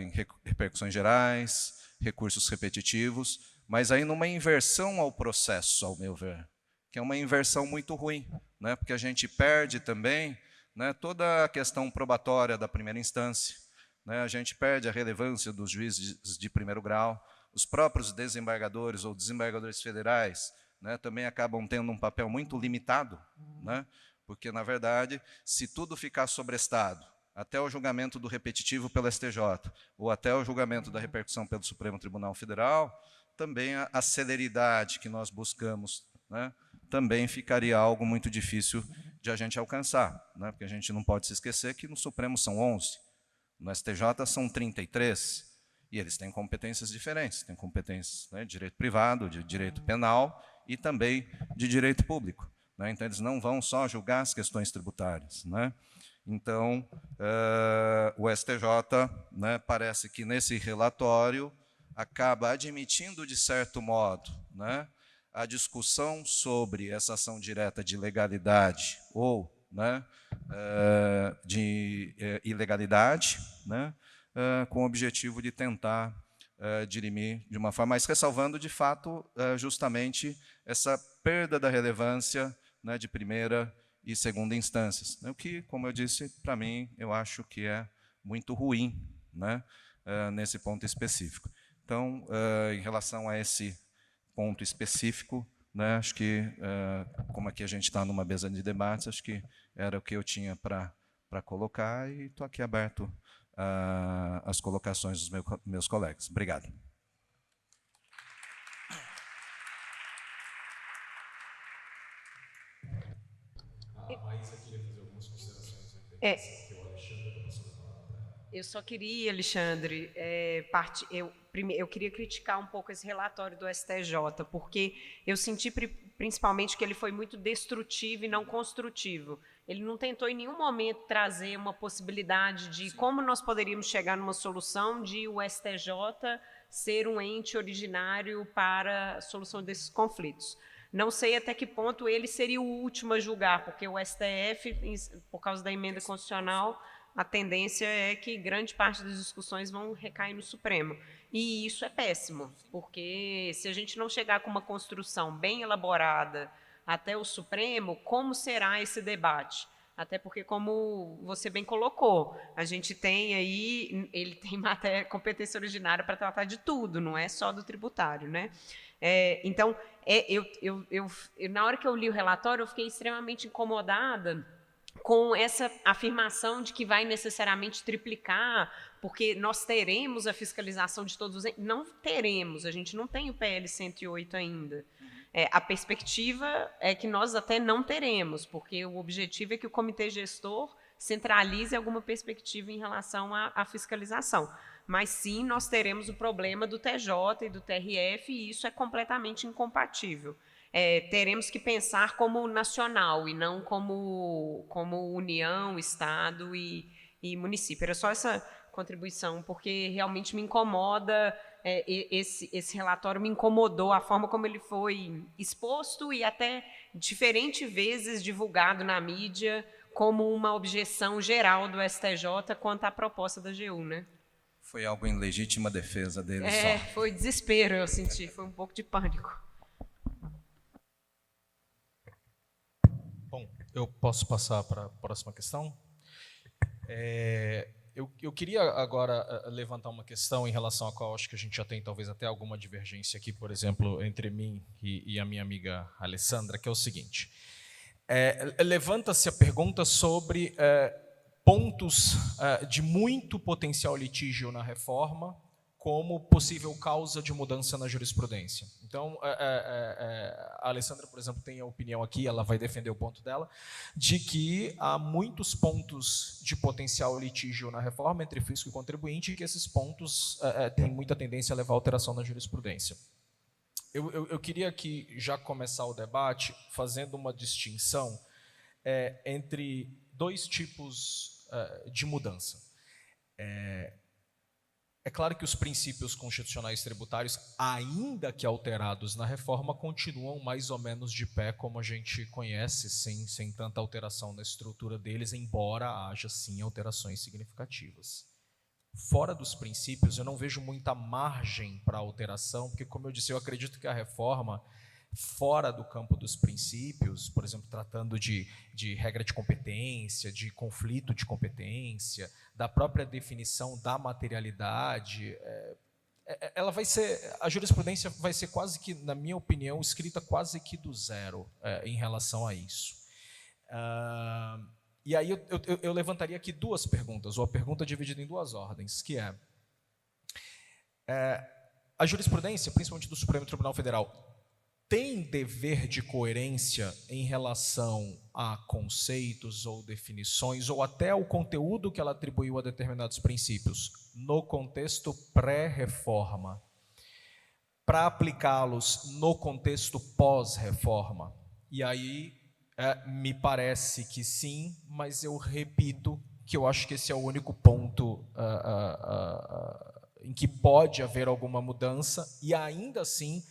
em repercussões gerais, recursos repetitivos, mas aí numa inversão ao processo, ao meu ver, que é uma inversão muito ruim, né, porque a gente perde também, né, toda a questão probatória da primeira instância, né, a gente perde a relevância dos juízes de primeiro grau, os próprios desembargadores ou desembargadores federais, né, também acabam tendo um papel muito limitado, né, porque, na verdade, se tudo ficar sobrestado até o julgamento do repetitivo pelo STJ, ou até o julgamento da repercussão pelo Supremo Tribunal Federal, também a celeridade que nós buscamos, né, também ficaria algo muito difícil de a gente alcançar, né, porque a gente não pode se esquecer que no Supremo são 11, no STJ são 33, e eles têm competências diferentes, têm competências, né, de direito privado, de direito penal e também de direito público. Né? Então, eles não vão só julgar as questões tributárias. Né? Então, o STJ, né, parece que nesse relatório acaba admitindo, de certo modo, né, a discussão sobre essa ação direta de legalidade ou, né, de ilegalidade, né, com o objetivo de tentar dirimir de uma forma, mas ressalvando, de fato, justamente essa perda da relevância, né, de primeira e segunda instâncias. O que, como eu disse, para mim, eu acho que é muito ruim, né, nesse ponto específico. Então, em relação a esse ponto específico, né, acho que, como aqui a gente está numa mesa de debates, acho que era o que eu tinha para colocar e estou aqui aberto às colocações dos meus colegas. Obrigado. Eu só queria, Alexandre, eu queria criticar um pouco esse relatório do STJ, porque eu senti principalmente que ele foi muito destrutivo e não construtivo. Ele não tentou em nenhum momento trazer uma possibilidade de como nós poderíamos chegar numa solução de o STJ ser um ente originário para a solução desses conflitos. Não sei até que ponto ele seria o último a julgar, porque o STF, por causa da emenda constitucional, a tendência é que grande parte das discussões vão recair no Supremo. E isso é péssimo, porque se a gente não chegar com uma construção bem elaborada até o Supremo, como será esse debate? Até porque, como você bem colocou, a gente tem aí, ele tem competência originária para tratar de tudo, não é só do tributário, né? Então, na hora que eu li o relatório, eu fiquei extremamente incomodada com essa afirmação de que vai necessariamente triplicar, porque nós teremos a fiscalização de todos os entes. Não teremos, a gente não tem o PL 108 ainda. A perspectiva é que nós até não teremos, porque o objetivo é que o comitê gestor centralize alguma perspectiva em relação à fiscalização. Mas sim, nós teremos o problema do TJ e do TRF, e isso é completamente incompatível. Teremos que pensar como nacional e não como União, Estado e município. Era só essa contribuição, porque realmente me incomoda, esse relatório me incomodou, a forma como ele foi exposto e até diferentes vezes divulgado na mídia como uma objeção geral do STJ quanto à proposta da AGU, né? Foi algo em legítima defesa dele só. Foi desespero, eu senti, foi um pouco de pânico. Bom, eu posso passar para a próxima questão? Eu queria agora levantar uma questão em relação à qual acho que a gente já tem talvez até alguma divergência aqui, por exemplo, entre mim e a minha amiga Alessandra, que é o seguinte. Levanta-se a pergunta sobre pontos de muito potencial litígio na reforma como possível causa de mudança na jurisprudência. Então, a Alessandra, por exemplo, tem a opinião aqui, ela vai defender o ponto dela, de que há muitos pontos de potencial litígio na reforma entre fisco e contribuinte e que esses pontos têm muita tendência a levar a alteração na jurisprudência. Eu queria aqui já começar o debate fazendo uma distinção entre dois tipos de mudança. É claro que os princípios constitucionais tributários, ainda que alterados na reforma, continuam mais ou menos de pé, como a gente conhece, sem tanta alteração na estrutura deles, embora haja, sim, alterações significativas. Fora dos princípios, eu não vejo muita margem para alteração, porque, como eu disse, eu acredito que a reforma, fora do campo dos princípios, por exemplo, tratando de regra de competência, de conflito de competência, da própria definição da materialidade, a jurisprudência vai ser quase que, na minha opinião, escrita quase que do zero em relação a isso. E aí eu levantaria aqui duas perguntas, ou a pergunta dividida em duas ordens, que a jurisprudência, principalmente do Supremo Tribunal Federal, tem dever de coerência em relação a conceitos ou definições, ou até ao conteúdo que ela atribuiu a determinados princípios, no contexto pré-reforma, para aplicá-los no contexto pós-reforma? E aí, me parece que sim, mas eu repito que eu acho que esse é o único ponto em que pode haver alguma mudança, e ainda assim,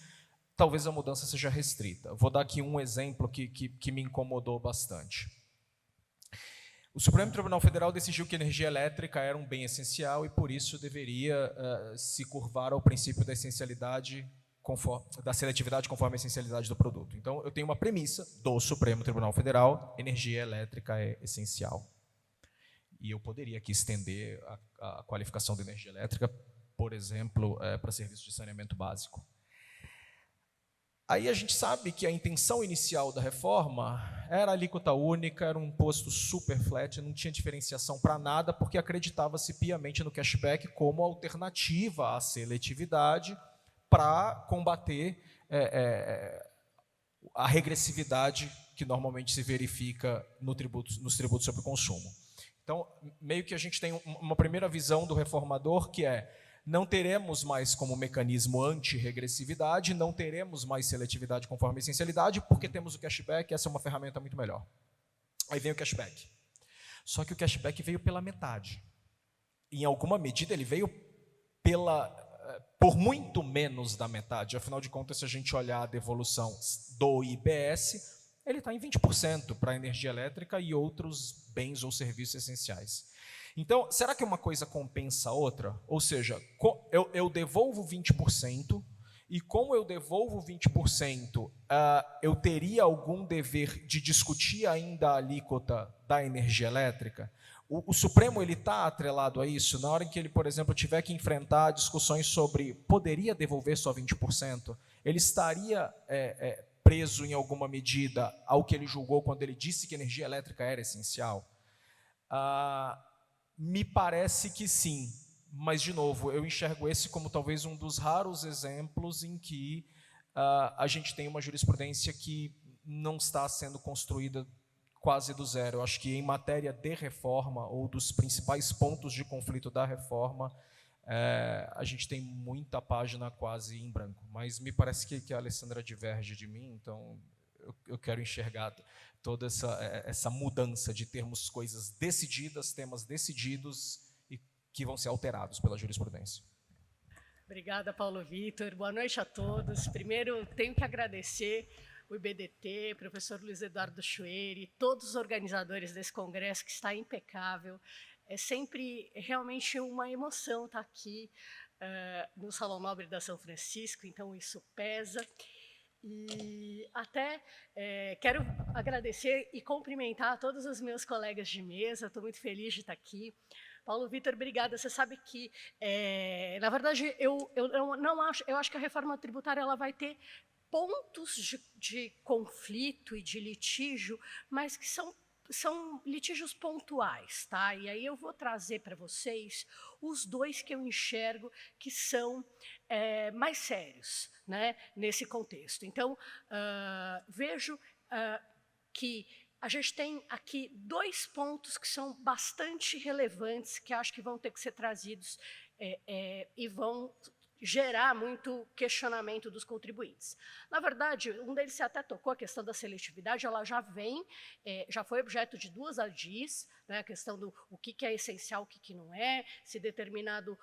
talvez a mudança seja restrita. Vou dar aqui um exemplo que me incomodou bastante. O Supremo Tribunal Federal decidiu que a energia elétrica era um bem essencial e, por isso, deveria se curvar ao princípio da essencialidade, da seletividade conforme a essencialidade do produto. Então, eu tenho uma premissa do Supremo Tribunal Federal: energia elétrica é essencial. E eu poderia aqui estender a qualificação da energia elétrica, por exemplo, para serviços de saneamento básico. Aí a gente sabe que a intenção inicial da reforma era alíquota única, era um imposto super flat, não tinha diferenciação para nada, porque acreditava-se piamente no cashback como alternativa à seletividade para combater a regressividade que normalmente se verifica nos tributos sobre consumo. Então, meio que a gente tem uma primeira visão do reformador, que não teremos mais como mecanismo anti-regressividade, não teremos mais seletividade conforme a essencialidade, porque temos o cashback, essa é uma ferramenta muito melhor. Aí vem o cashback. Só que o cashback veio pela metade. Em alguma medida, ele veio pela por muito menos da metade. Afinal de contas, se a gente olhar a devolução do IBS, ele está em 20% para a energia elétrica e outros bens ou serviços essenciais. Então, será que uma coisa compensa a outra? Ou seja, eu devolvo 20%, e como eu devolvo 20%, eu teria algum dever de discutir ainda a alíquota da energia elétrica? O Supremo está atrelado a isso? Na hora em que ele, por exemplo, tiver que enfrentar discussões sobre poderia devolver só 20%, ele estaria preso em alguma medida ao que ele julgou quando ele disse que a energia elétrica era essencial? Me parece que sim, mas, de novo, eu enxergo esse como talvez um dos raros exemplos em que a gente tem uma jurisprudência que não está sendo construída quase do zero. Eu acho que em matéria de reforma, ou dos principais pontos de conflito da reforma, a gente tem muita página quase em branco. Mas me parece que a Alessandra diverge de mim, então eu quero enxergar toda essa mudança de termos coisas decididas, temas decididos e que vão ser alterados pela jurisprudência. Obrigada, Paulo Vitor. Boa noite a todos. Primeiro, tenho que agradecer o IBDT, professor Luiz Eduardo Chueri, todos os organizadores desse congresso, que está impecável. É sempre realmente uma emoção estar aqui no Salão Nobre da São Francisco, então isso pesa. E até quero agradecer e cumprimentar todos os meus colegas de mesa, estou muito feliz de estar aqui. Paulo Vitor, obrigada. Você sabe que, na verdade, eu acho que a reforma tributária ela vai ter pontos de conflito e de litígio, mas que são litígios pontuais, tá? E aí eu vou trazer para vocês os dois que eu enxergo que são mais sérios, né, nesse contexto. Então, vejo que a gente tem aqui dois pontos que são bastante relevantes, que acho que vão ter que ser trazidos e vão gerar muito questionamento dos contribuintes. Na verdade, um deles você até tocou, a questão da seletividade, ela já vem, já foi objeto de duas ADIs, né, a questão do o que é essencial, o que não é, se determinado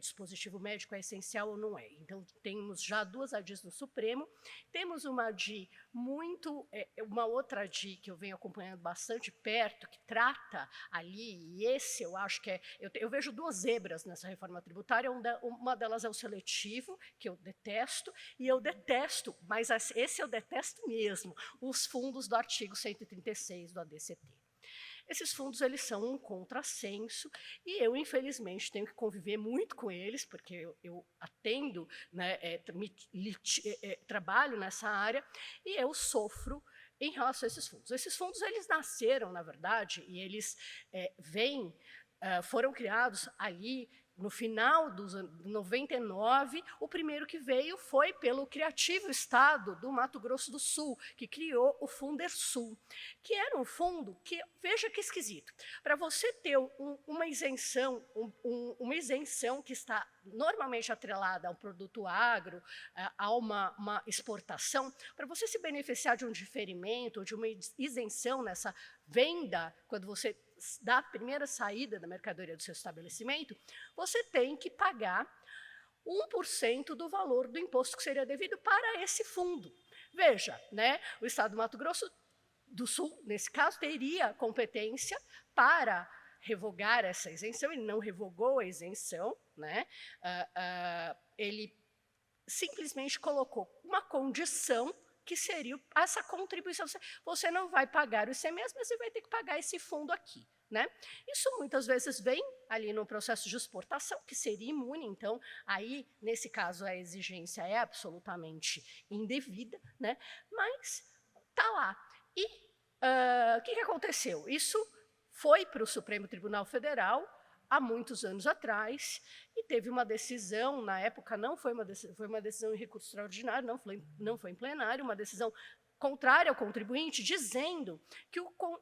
dispositivo médico é essencial ou não é. Então, temos já duas ADIs no Supremo, temos uma ADI uma outra ADI que eu venho acompanhando bastante perto, que trata ali, e esse eu acho que eu vejo duas zebras nessa reforma tributária, uma delas é o seletivo, que eu detesto, e eu detesto, mas esse eu detesto mesmo, os fundos do artigo 136 do ADCT. Esses fundos eles são um contrassenso e eu, infelizmente, tenho que conviver muito com eles, porque eu atendo, né, trabalho nessa área, e eu sofro em relação a esses fundos. Esses fundos eles nasceram, na verdade, e eles foram criados ali no final dos anos 99, o primeiro que veio foi pelo criativo Estado do Mato Grosso do Sul, que criou o Fundersul, que era um fundo que, veja que esquisito, para você ter uma isenção, uma isenção que está normalmente atrelada ao produto agro, a uma exportação, para você se beneficiar de um diferimento ou de uma isenção nessa venda, quando você dá a primeira saída da mercadoria do seu estabelecimento, você tem que pagar 1% do valor do imposto que seria devido para esse fundo. Veja, né, o Estado do Mato Grosso do Sul, nesse caso, teria competência para revogar essa isenção, ele não revogou a isenção, né, ele simplesmente colocou uma condição que seria essa contribuição. Você não vai pagar o ICMS, mas você vai ter que pagar esse fundo aqui, né? Isso muitas vezes vem ali no processo de exportação, que seria imune, então, aí, nesse caso, a exigência é absolutamente indevida, né? Mas está lá. E o que aconteceu? Isso foi para o Supremo Tribunal Federal há muitos anos atrás, e teve uma decisão, na época não foi uma decisão em recurso extraordinário, não foi em plenário, uma decisão contrária ao contribuinte, dizendo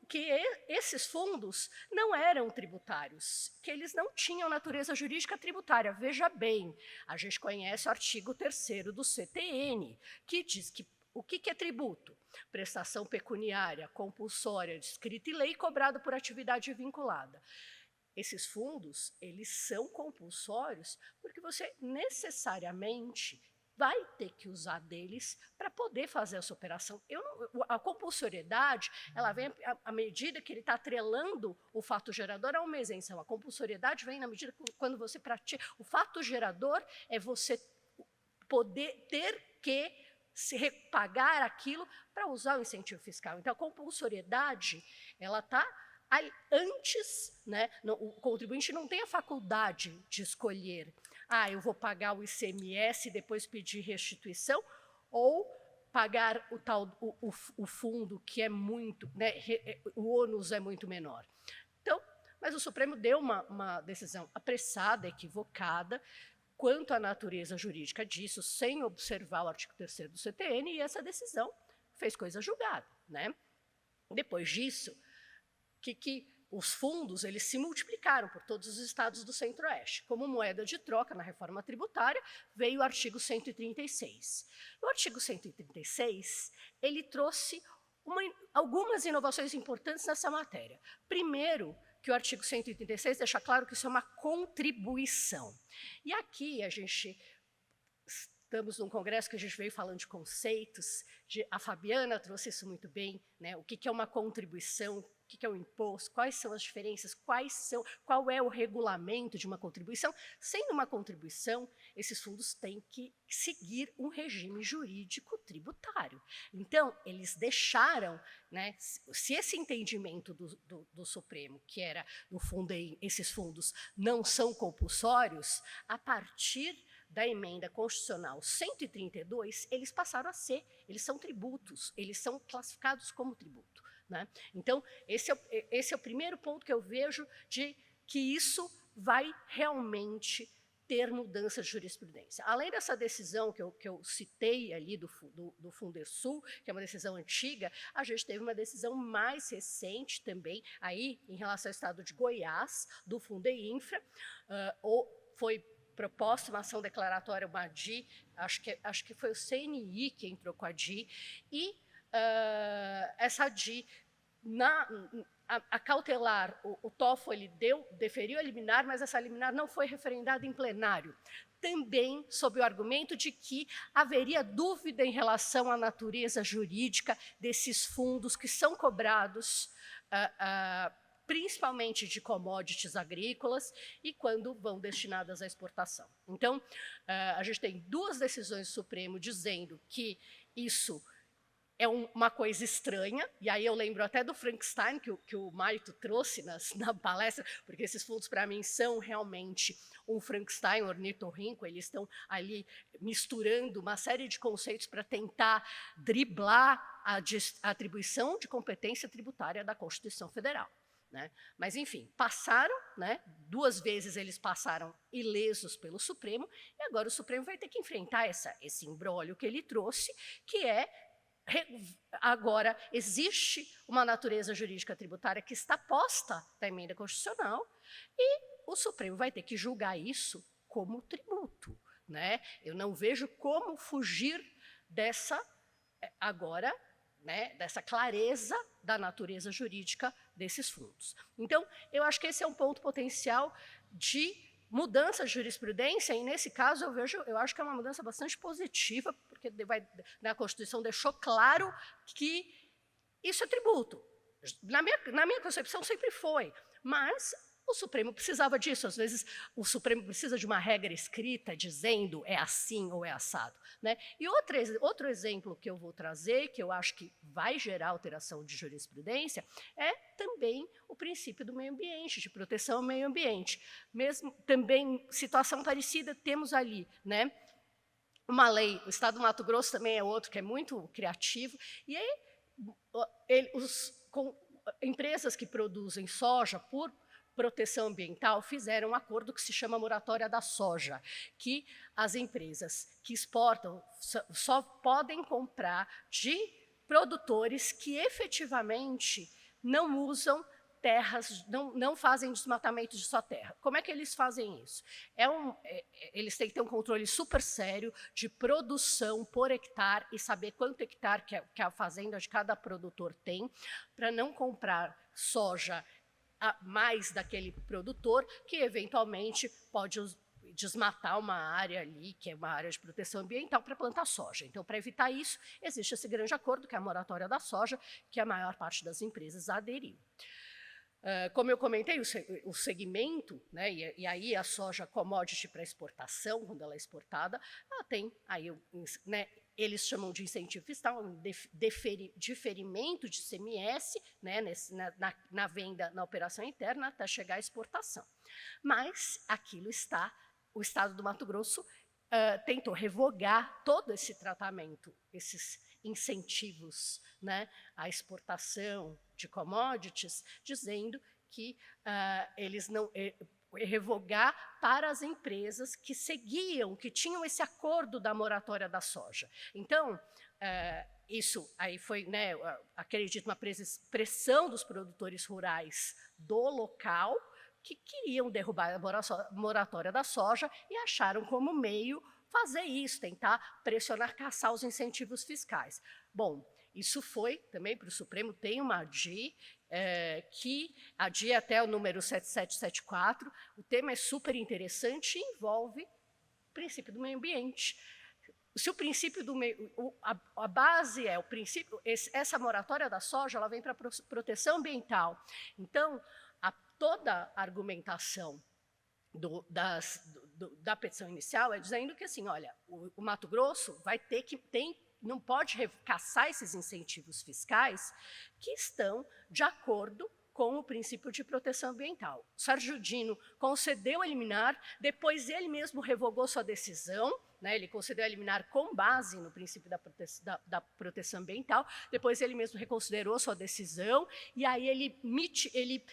que esses fundos não eram tributários, que eles não tinham natureza jurídica tributária. Veja bem, a gente conhece o artigo 3º do CTN, que diz que o que é tributo? Prestação pecuniária, compulsória, descrita em lei, cobrada por atividade vinculada. esses fundos, eles são compulsórios porque você necessariamente vai ter que usar deles para poder fazer essa operação. A compulsoriedade, ela vem à medida que ele está atrelando o fato gerador a uma isenção. A compulsoriedade vem na medida que quando você pratica. O fato gerador é você poder ter que se repagar aquilo para usar o incentivo fiscal. Então, a compulsoriedade, ela está antes, né, o contribuinte não tem a faculdade de escolher, eu vou pagar o ICMS e depois pedir restituição, ou pagar o fundo que é muito, né, o ônus é muito menor. Então, mas o Supremo deu uma decisão apressada, equivocada, quanto à natureza jurídica disso, sem observar o artigo 3º do CTN, e essa decisão fez coisa julgada, né? Depois disso, que os fundos eles se multiplicaram por todos os estados do Centro-Oeste. Como moeda de troca na reforma tributária, veio o artigo 136. O artigo 136 ele trouxe algumas inovações importantes nessa matéria. Primeiro, que o artigo 136 deixa claro que isso é uma contribuição. E aqui estamos num congresso que a gente veio falando de conceitos, a Fabiana trouxe isso muito bem, né? O que é uma contribuição, o que é um imposto, quais são as diferenças, qual é o regulamento de uma contribuição. Sendo uma contribuição, esses fundos têm que seguir um regime jurídico tributário. Então, eles deixaram, né, se esse entendimento do Supremo, que era, no fundo, esses fundos não são compulsórios, a partir da emenda constitucional 132, eles passaram a ser, eles são tributos, eles são classificados como tributo. Né? Então, esse é o primeiro ponto que eu vejo de que isso vai realmente ter mudança de jurisprudência. Além dessa decisão que eu citei ali do Fundesul, que é uma decisão antiga, a gente teve uma decisão mais recente também, aí em relação ao estado de Goiás, do Fundeinfra, foi proposta uma ação declaratória, uma DI, acho que foi o CNI que entrou com a DI, e essa DI, a cautelar, o Toffoli deferiu a liminar, mas essa liminar não foi referendada em plenário, também sob o argumento de que haveria dúvida em relação à natureza jurídica desses fundos que são cobrados, principalmente de commodities agrícolas, e quando vão destinadas à exportação. Então, a gente tem duas decisões do Supremo dizendo que isso é uma coisa estranha, e aí eu lembro até do Frankenstein, que o Maito trouxe na palestra, porque esses fundos, para mim, são realmente um Frankenstein, um ornitorrinco, eles estão ali misturando uma série de conceitos para tentar driblar a atribuição de competência tributária da Constituição Federal. Né? Mas, enfim, passaram, né? 2 vezes eles passaram ilesos pelo Supremo, e agora o Supremo vai ter que enfrentar esse imbróglio que ele trouxe, que é agora existe uma natureza jurídica tributária que está posta na emenda constitucional e o Supremo vai ter que julgar isso como tributo. Né? Eu não vejo como fugir dessa clareza da natureza jurídica desses fundos. Então, eu acho que esse é um ponto potencial de mudança de jurisprudência, e nesse caso eu acho que é uma mudança bastante positiva, porque a Constituição deixou claro que isso é tributo. Na minha concepção sempre foi, mas o Supremo precisava disso. Às vezes o Supremo precisa de uma regra escrita dizendo é assim ou é assado. Né? E outro exemplo que eu vou trazer, que eu acho que vai gerar alteração de jurisprudência, é também o princípio do meio ambiente, de proteção ao meio ambiente. Mesmo também, situação parecida, temos ali, né, uma lei, o Estado do Mato Grosso também é outro que é muito criativo, e aí empresas que produzem soja por proteção ambiental fizeram um acordo que se chama moratória da soja, que as empresas que exportam só podem comprar de produtores que efetivamente não usam terras, não fazem desmatamento de sua terra. Como é que eles fazem isso? Eles têm que ter um controle super sério de produção por hectare e saber quanto hectare que a fazenda de cada produtor tem, para não comprar soja mais daquele produtor, que eventualmente pode desmatar uma área ali, que é uma área de proteção ambiental, para plantar soja. Então, para evitar isso, existe esse grande acordo, que é a moratória da soja, que a maior parte das empresas aderiu. Como eu comentei, o segmento, né, e aí a soja commodity para exportação, quando ela é exportada, ela tem aí, né, eles chamam de incentivo fiscal, um diferimento de CMS, né, na venda, na operação interna, até chegar à exportação. Mas aquilo o Estado do Mato Grosso tentou revogar todo esse tratamento, esses incentivos, né, à exportação de commodities, dizendo que eles não revogar para as empresas que seguiam, que tinham esse acordo da moratória da soja. Então, isso aí foi, né, acredito, uma pressão dos produtores rurais do local, que queriam derrubar a moratória da soja e acharam como meio fazer isso, tentar pressionar, caçar os incentivos fiscais. Bom, isso foi também para o Supremo, tem uma ADI, que a ADI até o número 7774, o tema é super interessante e envolve o princípio do meio ambiente. Se o princípio do meio, a base é o princípio, essa moratória da soja, ela vem para proteção ambiental. Então, toda a argumentação da petição inicial é dizendo que, assim, olha, o Mato Grosso vai ter que não pode caçar esses incentivos fiscais que estão de acordo com o princípio de proteção ambiental. O Sérgio Dino concedeu a liminar, depois ele mesmo revogou sua decisão, né, ele concedeu a liminar com base no princípio da proteção ambiental, depois ele mesmo reconsiderou sua decisão, e aí ele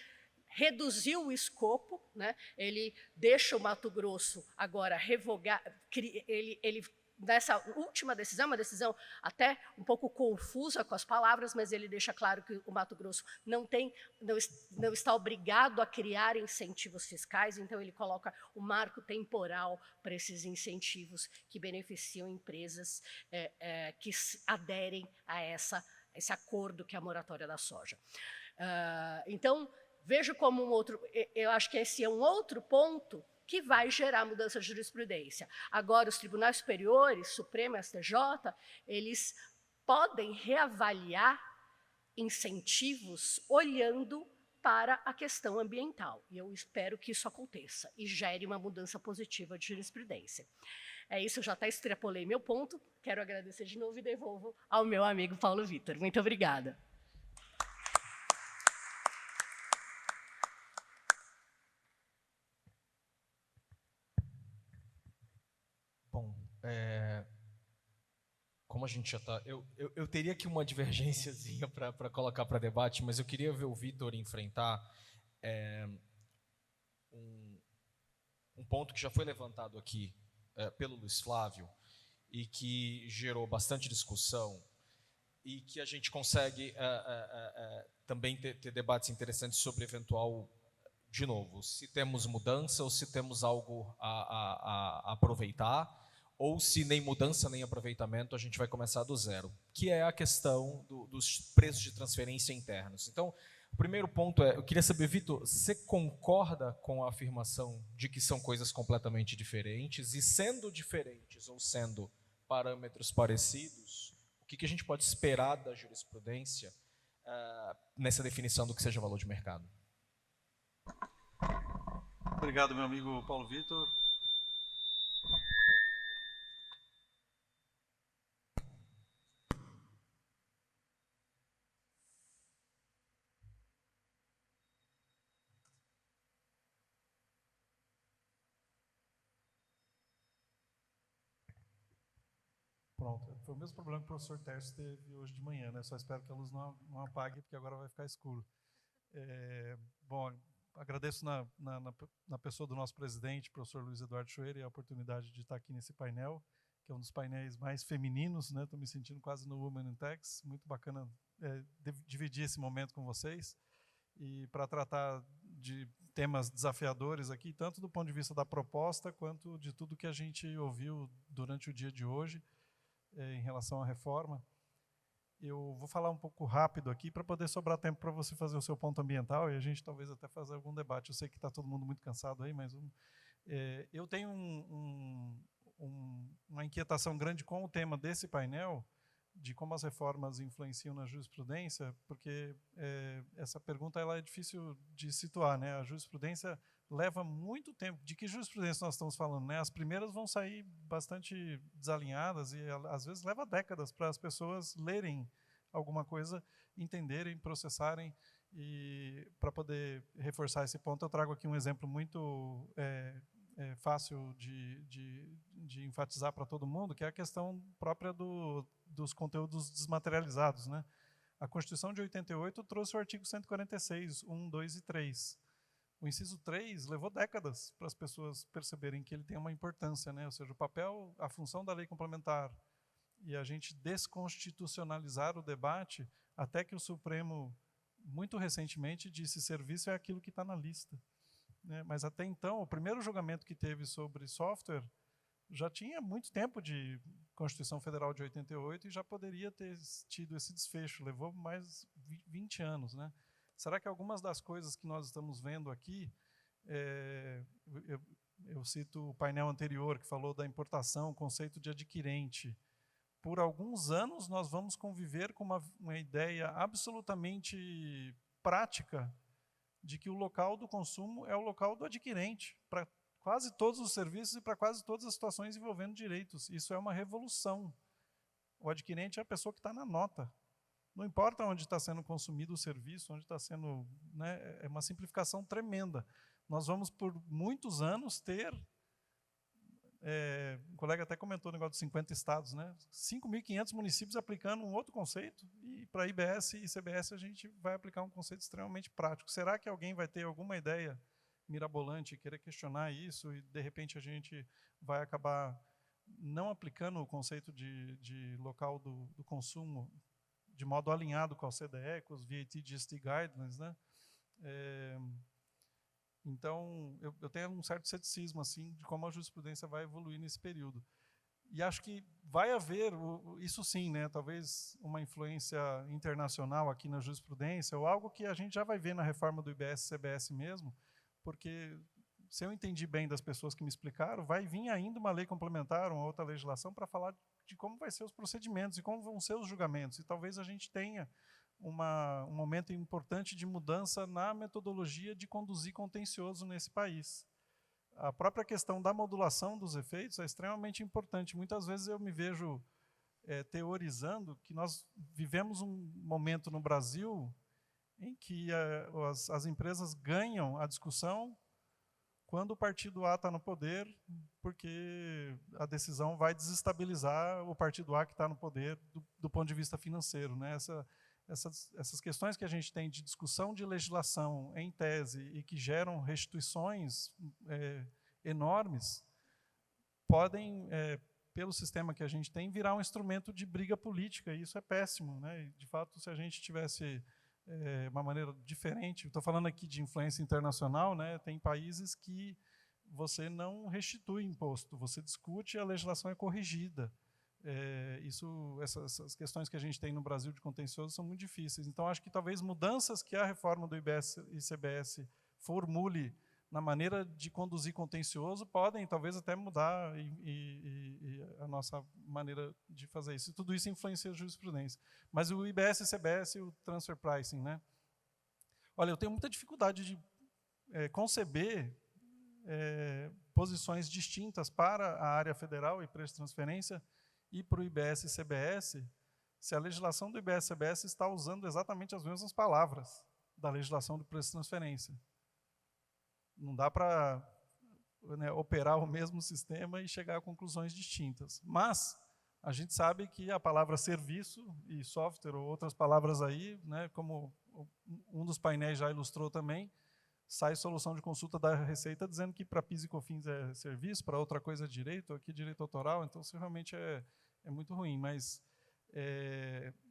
reduziu o escopo, né, ele deixa o Mato Grosso agora revogar, ele nessa última decisão, uma decisão até um pouco confusa com as palavras, mas ele deixa claro que o Mato Grosso não está obrigado a criar incentivos fiscais, então ele coloca o marco temporal para esses incentivos que beneficiam empresas que aderem a esse acordo que é a moratória da soja. Então, vejo como eu acho que esse é um outro ponto que vai gerar mudança de jurisprudência. Agora, os tribunais superiores, Supremo e STJ, eles podem reavaliar incentivos olhando para a questão ambiental. E eu espero que isso aconteça e gere uma mudança positiva de jurisprudência. É isso, eu já até extrapolei meu ponto. Quero agradecer de novo e devolvo ao meu amigo Paulo Vitor. Muito obrigada. Bom, como a gente já está... Eu teria aqui uma divergênciazinha para colocar para debate, mas eu queria ver o Vitor enfrentar um ponto que já foi levantado aqui pelo Luiz Flávio e que gerou bastante discussão e que a gente consegue também ter debates interessantes sobre eventual, de novo, se temos mudança ou se temos algo a aproveitar, ou se nem mudança nem aproveitamento a gente vai começar do zero, que é a questão dos preços de transferência internos. Então, o primeiro ponto eu queria saber, Vitor, você concorda com a afirmação de que são coisas completamente diferentes? E sendo diferentes ou sendo parâmetros parecidos, o que a gente pode esperar da jurisprudência nessa definição do que seja valor de mercado? Obrigado, meu amigo Paulo Vitor. Pronto, foi o mesmo problema que o professor Tércio teve hoje de manhã, né? Só espero que a luz não apague, porque agora vai ficar escuro. Bom, agradeço na pessoa do nosso presidente, professor Luiz Eduardo Choeira, a oportunidade de estar aqui nesse painel, que é um dos painéis mais femininos, né? Estou me sentindo quase no Women in Techs, muito bacana dividir esse momento com vocês e para tratar de temas desafiadores aqui, tanto do ponto de vista da proposta, quanto de tudo que a gente ouviu durante o dia de hoje, em relação à reforma. Eu vou falar um pouco rápido aqui para poder sobrar tempo para você fazer o seu ponto ambiental e a gente talvez até fazer algum debate. Eu sei que está todo mundo muito cansado aí, mas eu tenho uma inquietação grande com o tema desse painel, de como as reformas influenciam na jurisprudência, porque essa pergunta ela é difícil de situar, né? A jurisprudência leva muito tempo. De que jurisprudência nós estamos falando, né? As primeiras vão sair bastante desalinhadas e às vezes leva décadas para as pessoas lerem alguma coisa, entenderem, processarem. E para poder reforçar esse ponto, eu trago aqui um exemplo muito fácil de enfatizar para todo mundo, que é a questão própria dos conteúdos desmaterializados, né? A Constituição de 88 trouxe o artigo 146, 1, 2 e 3. O inciso 3 levou décadas para as pessoas perceberem que ele tem uma importância, né? Ou seja, o papel, a função da lei complementar e a gente desconstitucionalizar o debate até que o Supremo, muito recentemente, disse serviço é aquilo que está na lista. Né? Mas até então, o primeiro julgamento que teve sobre software já tinha muito tempo de Constituição Federal de 88 e já poderia ter tido esse desfecho, levou mais 20 anos. Né? Será que algumas das coisas que nós estamos vendo aqui, eu cito o painel anterior que falou da importação, o conceito de adquirente. Por alguns anos nós vamos conviver com uma ideia absolutamente prática de que o local do consumo é o local do adquirente, para quase todos os serviços e para quase todas as situações envolvendo direitos. Isso é uma revolução. O adquirente é a pessoa que está na nota. Não importa onde está sendo consumido o serviço, onde está sendo... Né, é uma simplificação tremenda. Nós vamos, por muitos anos, ter... o colega até comentou o negócio dos 50 estados, né? 5.500 municípios aplicando um outro conceito, e para IBS e CBS a gente vai aplicar um conceito extremamente prático. Será que alguém vai ter alguma ideia mirabolante, querer questionar isso, e de repente a gente vai acabar não aplicando o conceito de local do consumo de modo alinhado com a OCDE, com os VAT GST Guidelines, né? Então, eu tenho um certo ceticismo assim, de como a jurisprudência vai evoluir nesse período. E acho que vai haver, isso sim, né, talvez uma influência internacional aqui na jurisprudência, ou algo que a gente já vai ver na reforma do IBS-CBS mesmo, porque, se eu entendi bem das pessoas que me explicaram, vai vir ainda uma lei complementar, uma outra legislação, para falar de como vai ser os procedimentos e como vão ser os julgamentos. E talvez a gente tenha um momento importante de mudança na metodologia de conduzir contencioso nesse país. A própria questão da modulação dos efeitos é extremamente importante. Muitas vezes eu me vejo teorizando que nós vivemos um momento no Brasil em que as empresas ganham a discussão quando o partido A está no poder, porque a decisão vai desestabilizar o partido A que está no poder do ponto de vista financeiro. Né? Essas questões que a gente tem de discussão de legislação em tese e que geram restituições enormes, podem, pelo sistema que a gente tem, virar um instrumento de briga política, e isso é péssimo. Né? E, de fato, se a gente tivesse uma maneira diferente, estou falando aqui de influência internacional, né? Tem países que você não restitui imposto, você discute e a legislação é corrigida. Essas questões que a gente tem no Brasil de contencioso são muito difíceis. Então, acho que talvez mudanças que a reforma do IBS e CBS formule na maneira de conduzir contencioso podem talvez até mudar a nossa maneira de fazer isso. E tudo isso influencia a jurisprudência. Mas o IBS e CBS e o transfer pricing, né? Olha, eu tenho muita dificuldade de conceber posições distintas para a área federal e preço de transferência e para o IBS e CBS, se a legislação do IBS e CBS está usando exatamente as mesmas palavras da legislação do preço de transferência. Não dá para operar o mesmo sistema e chegar a conclusões distintas. Mas a gente sabe que a palavra serviço e software, ou outras palavras aí, né, como um dos painéis já ilustrou também, sai solução de consulta da Receita dizendo que para PIS e COFINS é serviço, para outra coisa é direito, aqui é direito autoral, então isso realmente é muito ruim. Mas,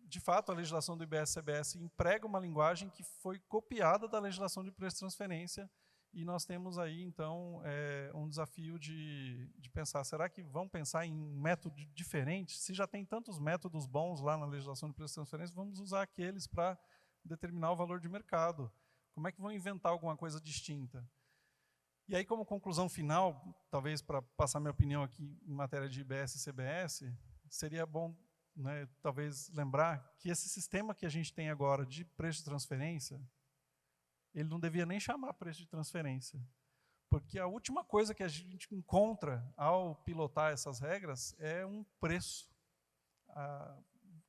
de fato, a legislação do IBS-CBS emprega uma linguagem que foi copiada da legislação de preço de transferência E nós temos aí, então, um desafio de pensar, será que vão pensar em um método diferente? Se já tem tantos métodos bons lá na legislação de preço de transferência, vamos usar aqueles para determinar o valor de mercado. Como é que vão inventar alguma coisa distinta? E aí, como conclusão final, talvez para passar minha opinião aqui em matéria de IBS e CBS, seria bom, né, talvez lembrar que esse sistema que a gente tem agora de preço de transferência, ele não devia nem chamar preço de transferência, porque a última coisa que a gente encontra ao pilotar essas regras é um preço.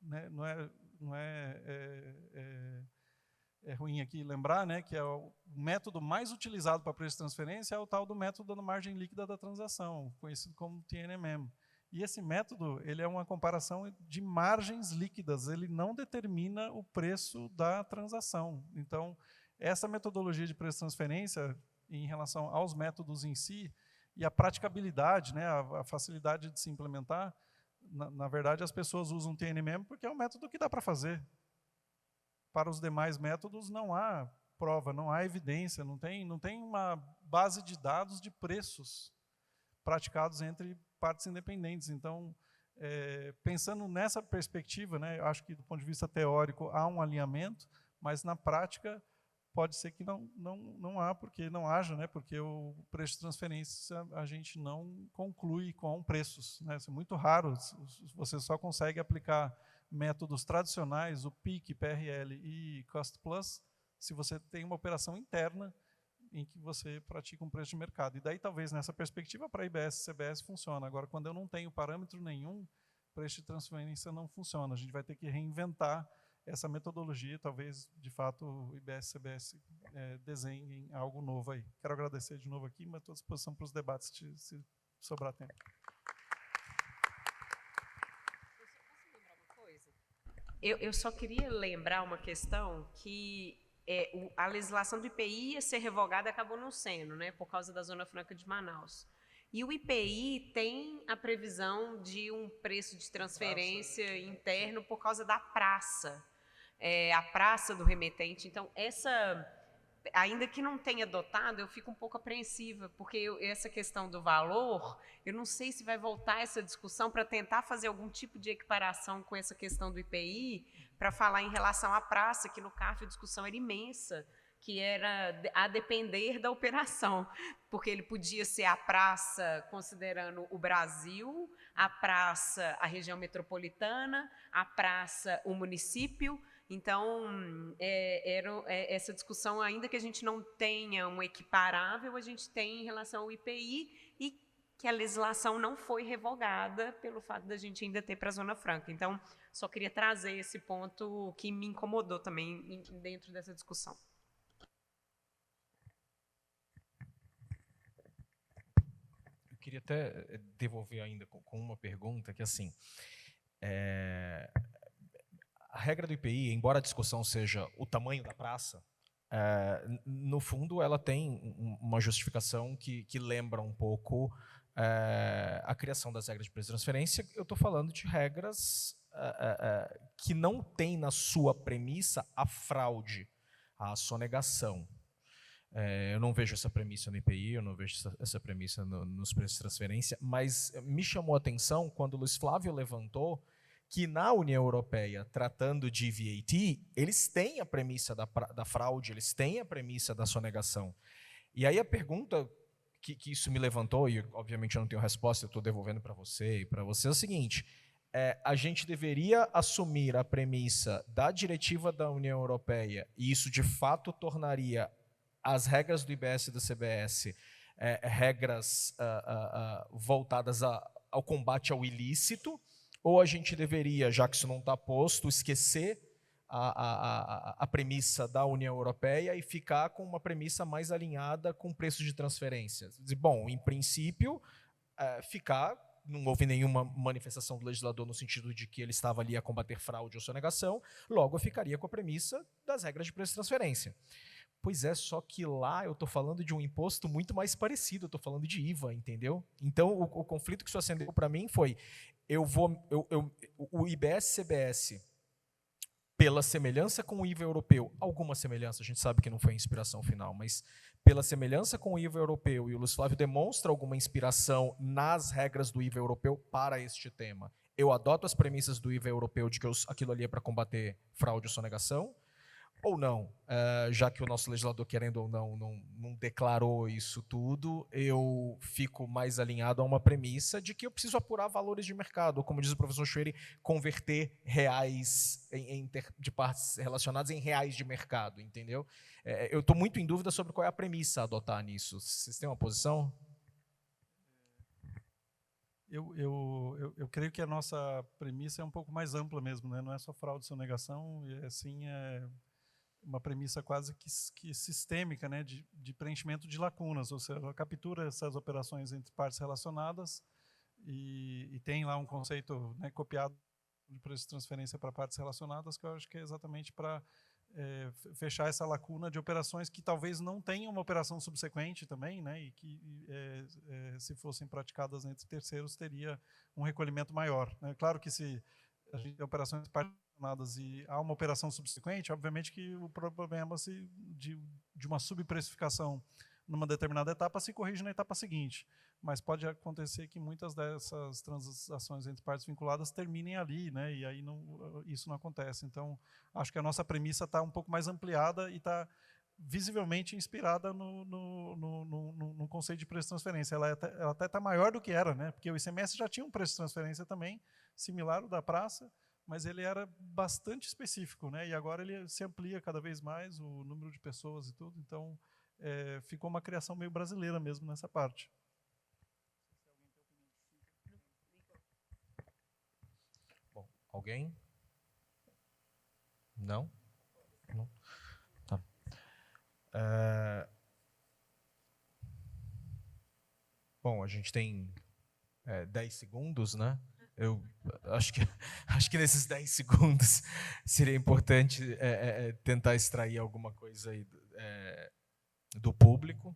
Né, é ruim aqui lembrar, né, que o método mais utilizado para preço de transferência é o tal do método da margem líquida da transação, conhecido como TNMM. E esse método, ele é uma comparação de margens líquidas, ele não determina o preço da transação. Então, essa metodologia de preço de transferência, em relação aos métodos em si, e a praticabilidade, né, a facilidade de se implementar, na verdade, as pessoas usam o TNMM porque é um método que dá para fazer. Para os demais métodos, não há prova, não há evidência, não tem uma base de dados de preços praticados entre partes independentes. Então, pensando nessa perspectiva, né, eu acho que, do ponto de vista teórico, há um alinhamento, mas, na prática, pode ser que não há, porque não haja, né, porque o preço de transferência a gente não conclui com preços. Né, isso é muito raro, você só consegue aplicar métodos tradicionais, o PIC, PRL e Cost Plus, se você tem uma operação interna em que você pratica um preço de mercado. E daí, talvez, nessa perspectiva, para IBS e CBS funciona. Agora, quando eu não tenho parâmetro nenhum, preço de transferência não funciona. A gente vai ter que reinventar essa metodologia, talvez, de fato, o IBS e CBS desenhem algo novo aí. Quero agradecer de novo aqui, mas estou à disposição para os debates, se sobrar tempo. Eu só queria lembrar uma questão que a legislação do IPI ia ser revogada e acabou não sendo, né, por causa da Zona Franca de Manaus. E o IPI tem a previsão de um preço de transferência interno por causa da praça, a praça do remetente. Então, ainda que não tenha dotado, eu fico um pouco apreensiva, porque essa questão do valor, eu não sei se vai voltar essa discussão para tentar fazer algum tipo de equiparação com essa questão do IPI, para falar em relação à praça, que no CARF a discussão era imensa, que era a depender da operação, porque ele podia ser a praça considerando o Brasil, a praça a região metropolitana, a praça o município. Então, essa discussão, ainda que a gente não tenha um equiparável, a gente tem em relação ao IPI, e que a legislação não foi revogada pelo fato da gente ainda ter para a Zona Franca. Então, só queria trazer esse ponto que me incomodou também dentro dessa discussão. Eu queria até devolver ainda com uma pergunta, que assim, a regra do IPI, embora a discussão seja o tamanho da praça, no fundo ela tem uma justificação que lembra um pouco a criação das regras de preço de transferência. Eu estou falando de regras que não tem na sua premissa a fraude, a sonegação. Eu não vejo essa premissa no IPI, eu não vejo essa premissa nos preços de transferência, mas me chamou a atenção quando o Luiz Flávio levantou que na União Europeia, tratando de VAT, eles têm a premissa da fraude, eles têm a premissa da sonegação. E aí a pergunta que isso me levantou, e obviamente eu não tenho resposta, eu estou devolvendo para você e para você, é o seguinte: a gente deveria assumir a premissa da diretiva da União Europeia, e isso de fato tornaria as regras do IBS e do CBS regras voltadas ao combate ao ilícito, ou a gente deveria, já que isso não está posto, esquecer a premissa da União Europeia e ficar com uma premissa mais alinhada com preços de transferência? Bom, em princípio, não houve nenhuma manifestação do legislador no sentido de que ele estava ali a combater fraude ou sonegação, logo eu ficaria com a premissa das regras de preço de transferência. Pois é, só que lá eu estou falando de um imposto muito mais parecido, eu estou falando de IVA, entendeu? Então, o conflito que isso acendeu para mim foi, o IBS-CBS pela semelhança com o IVA europeu, alguma semelhança, a gente sabe que não foi a inspiração final, mas pela semelhança com o IVA europeu, e o Luiz Flávio demonstra alguma inspiração nas regras do IVA europeu para este tema. Eu adoto as premissas do IVA europeu de que aquilo ali é para combater fraude ou sonegação, ou não, já que o nosso legislador, querendo ou não declarou isso tudo, eu fico mais alinhado a uma premissa de que eu preciso apurar valores de mercado, ou, como diz o professor Schwery, converter reais de partes relacionadas em reais de mercado, entendeu? Eu estou muito em dúvida sobre qual é a premissa a adotar nisso. Vocês têm uma posição? Eu creio que a nossa premissa é um pouco mais ampla mesmo, né? Não é só fraude e sonegação, e assim uma premissa quase que sistêmica, né, de preenchimento de lacunas, ou seja, ela captura essas operações entre partes relacionadas e tem lá um conceito, né, copiado de preço de transferência para partes relacionadas, que eu acho que é exatamente para fechar essa lacuna de operações que talvez não tenham uma operação subsequente também, né, e que se fossem praticadas entre terceiros teria um recolhimento maior, né? Claro que se a gente tem operações relacionadas e há uma operação subsequente, obviamente que o problema de uma subprecificação numa determinada etapa se corrige na etapa seguinte, mas pode acontecer que muitas dessas transações entre partes vinculadas terminem ali, né, e aí isso não acontece. Então, acho que a nossa premissa está um pouco mais ampliada e está visivelmente inspirada no conceito de preço de transferência. Ela até está maior do que era, né, porque o ICMS já tinha um preço de transferência também, similar ao da praça, mas ele era bastante específico, né, e agora ele se amplia cada vez mais, o número de pessoas e tudo, então ficou uma criação meio brasileira mesmo nessa parte. Bom, alguém? Não? Não? Tá. Bom, a gente tem 10 segundos, né? Eu acho que nesses 10 segundos seria importante tentar extrair alguma coisa aí do público.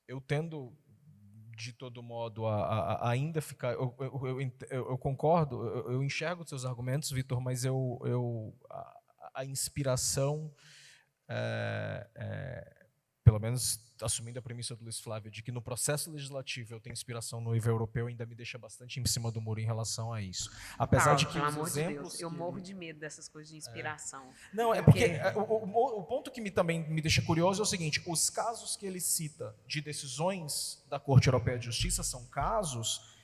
Eu tendo, de todo modo, a ainda ficar... Eu concordo, eu enxergo os seus argumentos, Vitor, mas a inspiração... pelo menos assumindo a premissa do Luiz Flávio, de que no processo legislativo eu tenho inspiração no IVA europeu, ainda me deixa bastante em cima do muro em relação a isso. Apesar de que pelo os amor de exemplos... Deus, eu morro de medo dessas coisas de inspiração. Não, é porque o ponto que também me deixa curioso é o seguinte, os casos que ele cita de decisões da Corte Europeia de Justiça são casos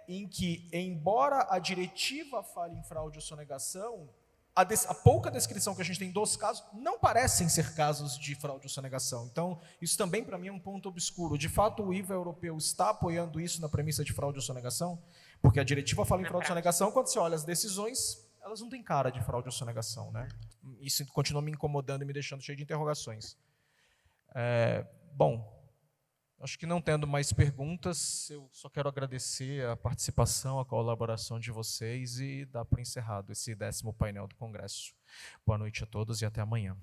em que, embora a diretiva fale em fraude ou sonegação, a pouca descrição que a gente tem dos casos não parecem ser casos de fraude ou sonegação. Então, isso também, para mim, é um ponto obscuro. De fato, o IVA europeu está apoiando isso na premissa de fraude ou sonegação? Porque a diretiva fala em fraude ou sonegação, quando você olha as decisões, elas não têm cara de fraude ou sonegação, né? Isso continua me incomodando e me deixando cheio de interrogações. Bom, acho que não tendo mais perguntas, eu só quero agradecer a participação, a colaboração de vocês e dar por encerrado esse 10º painel do Congresso. Boa noite a todos e até amanhã.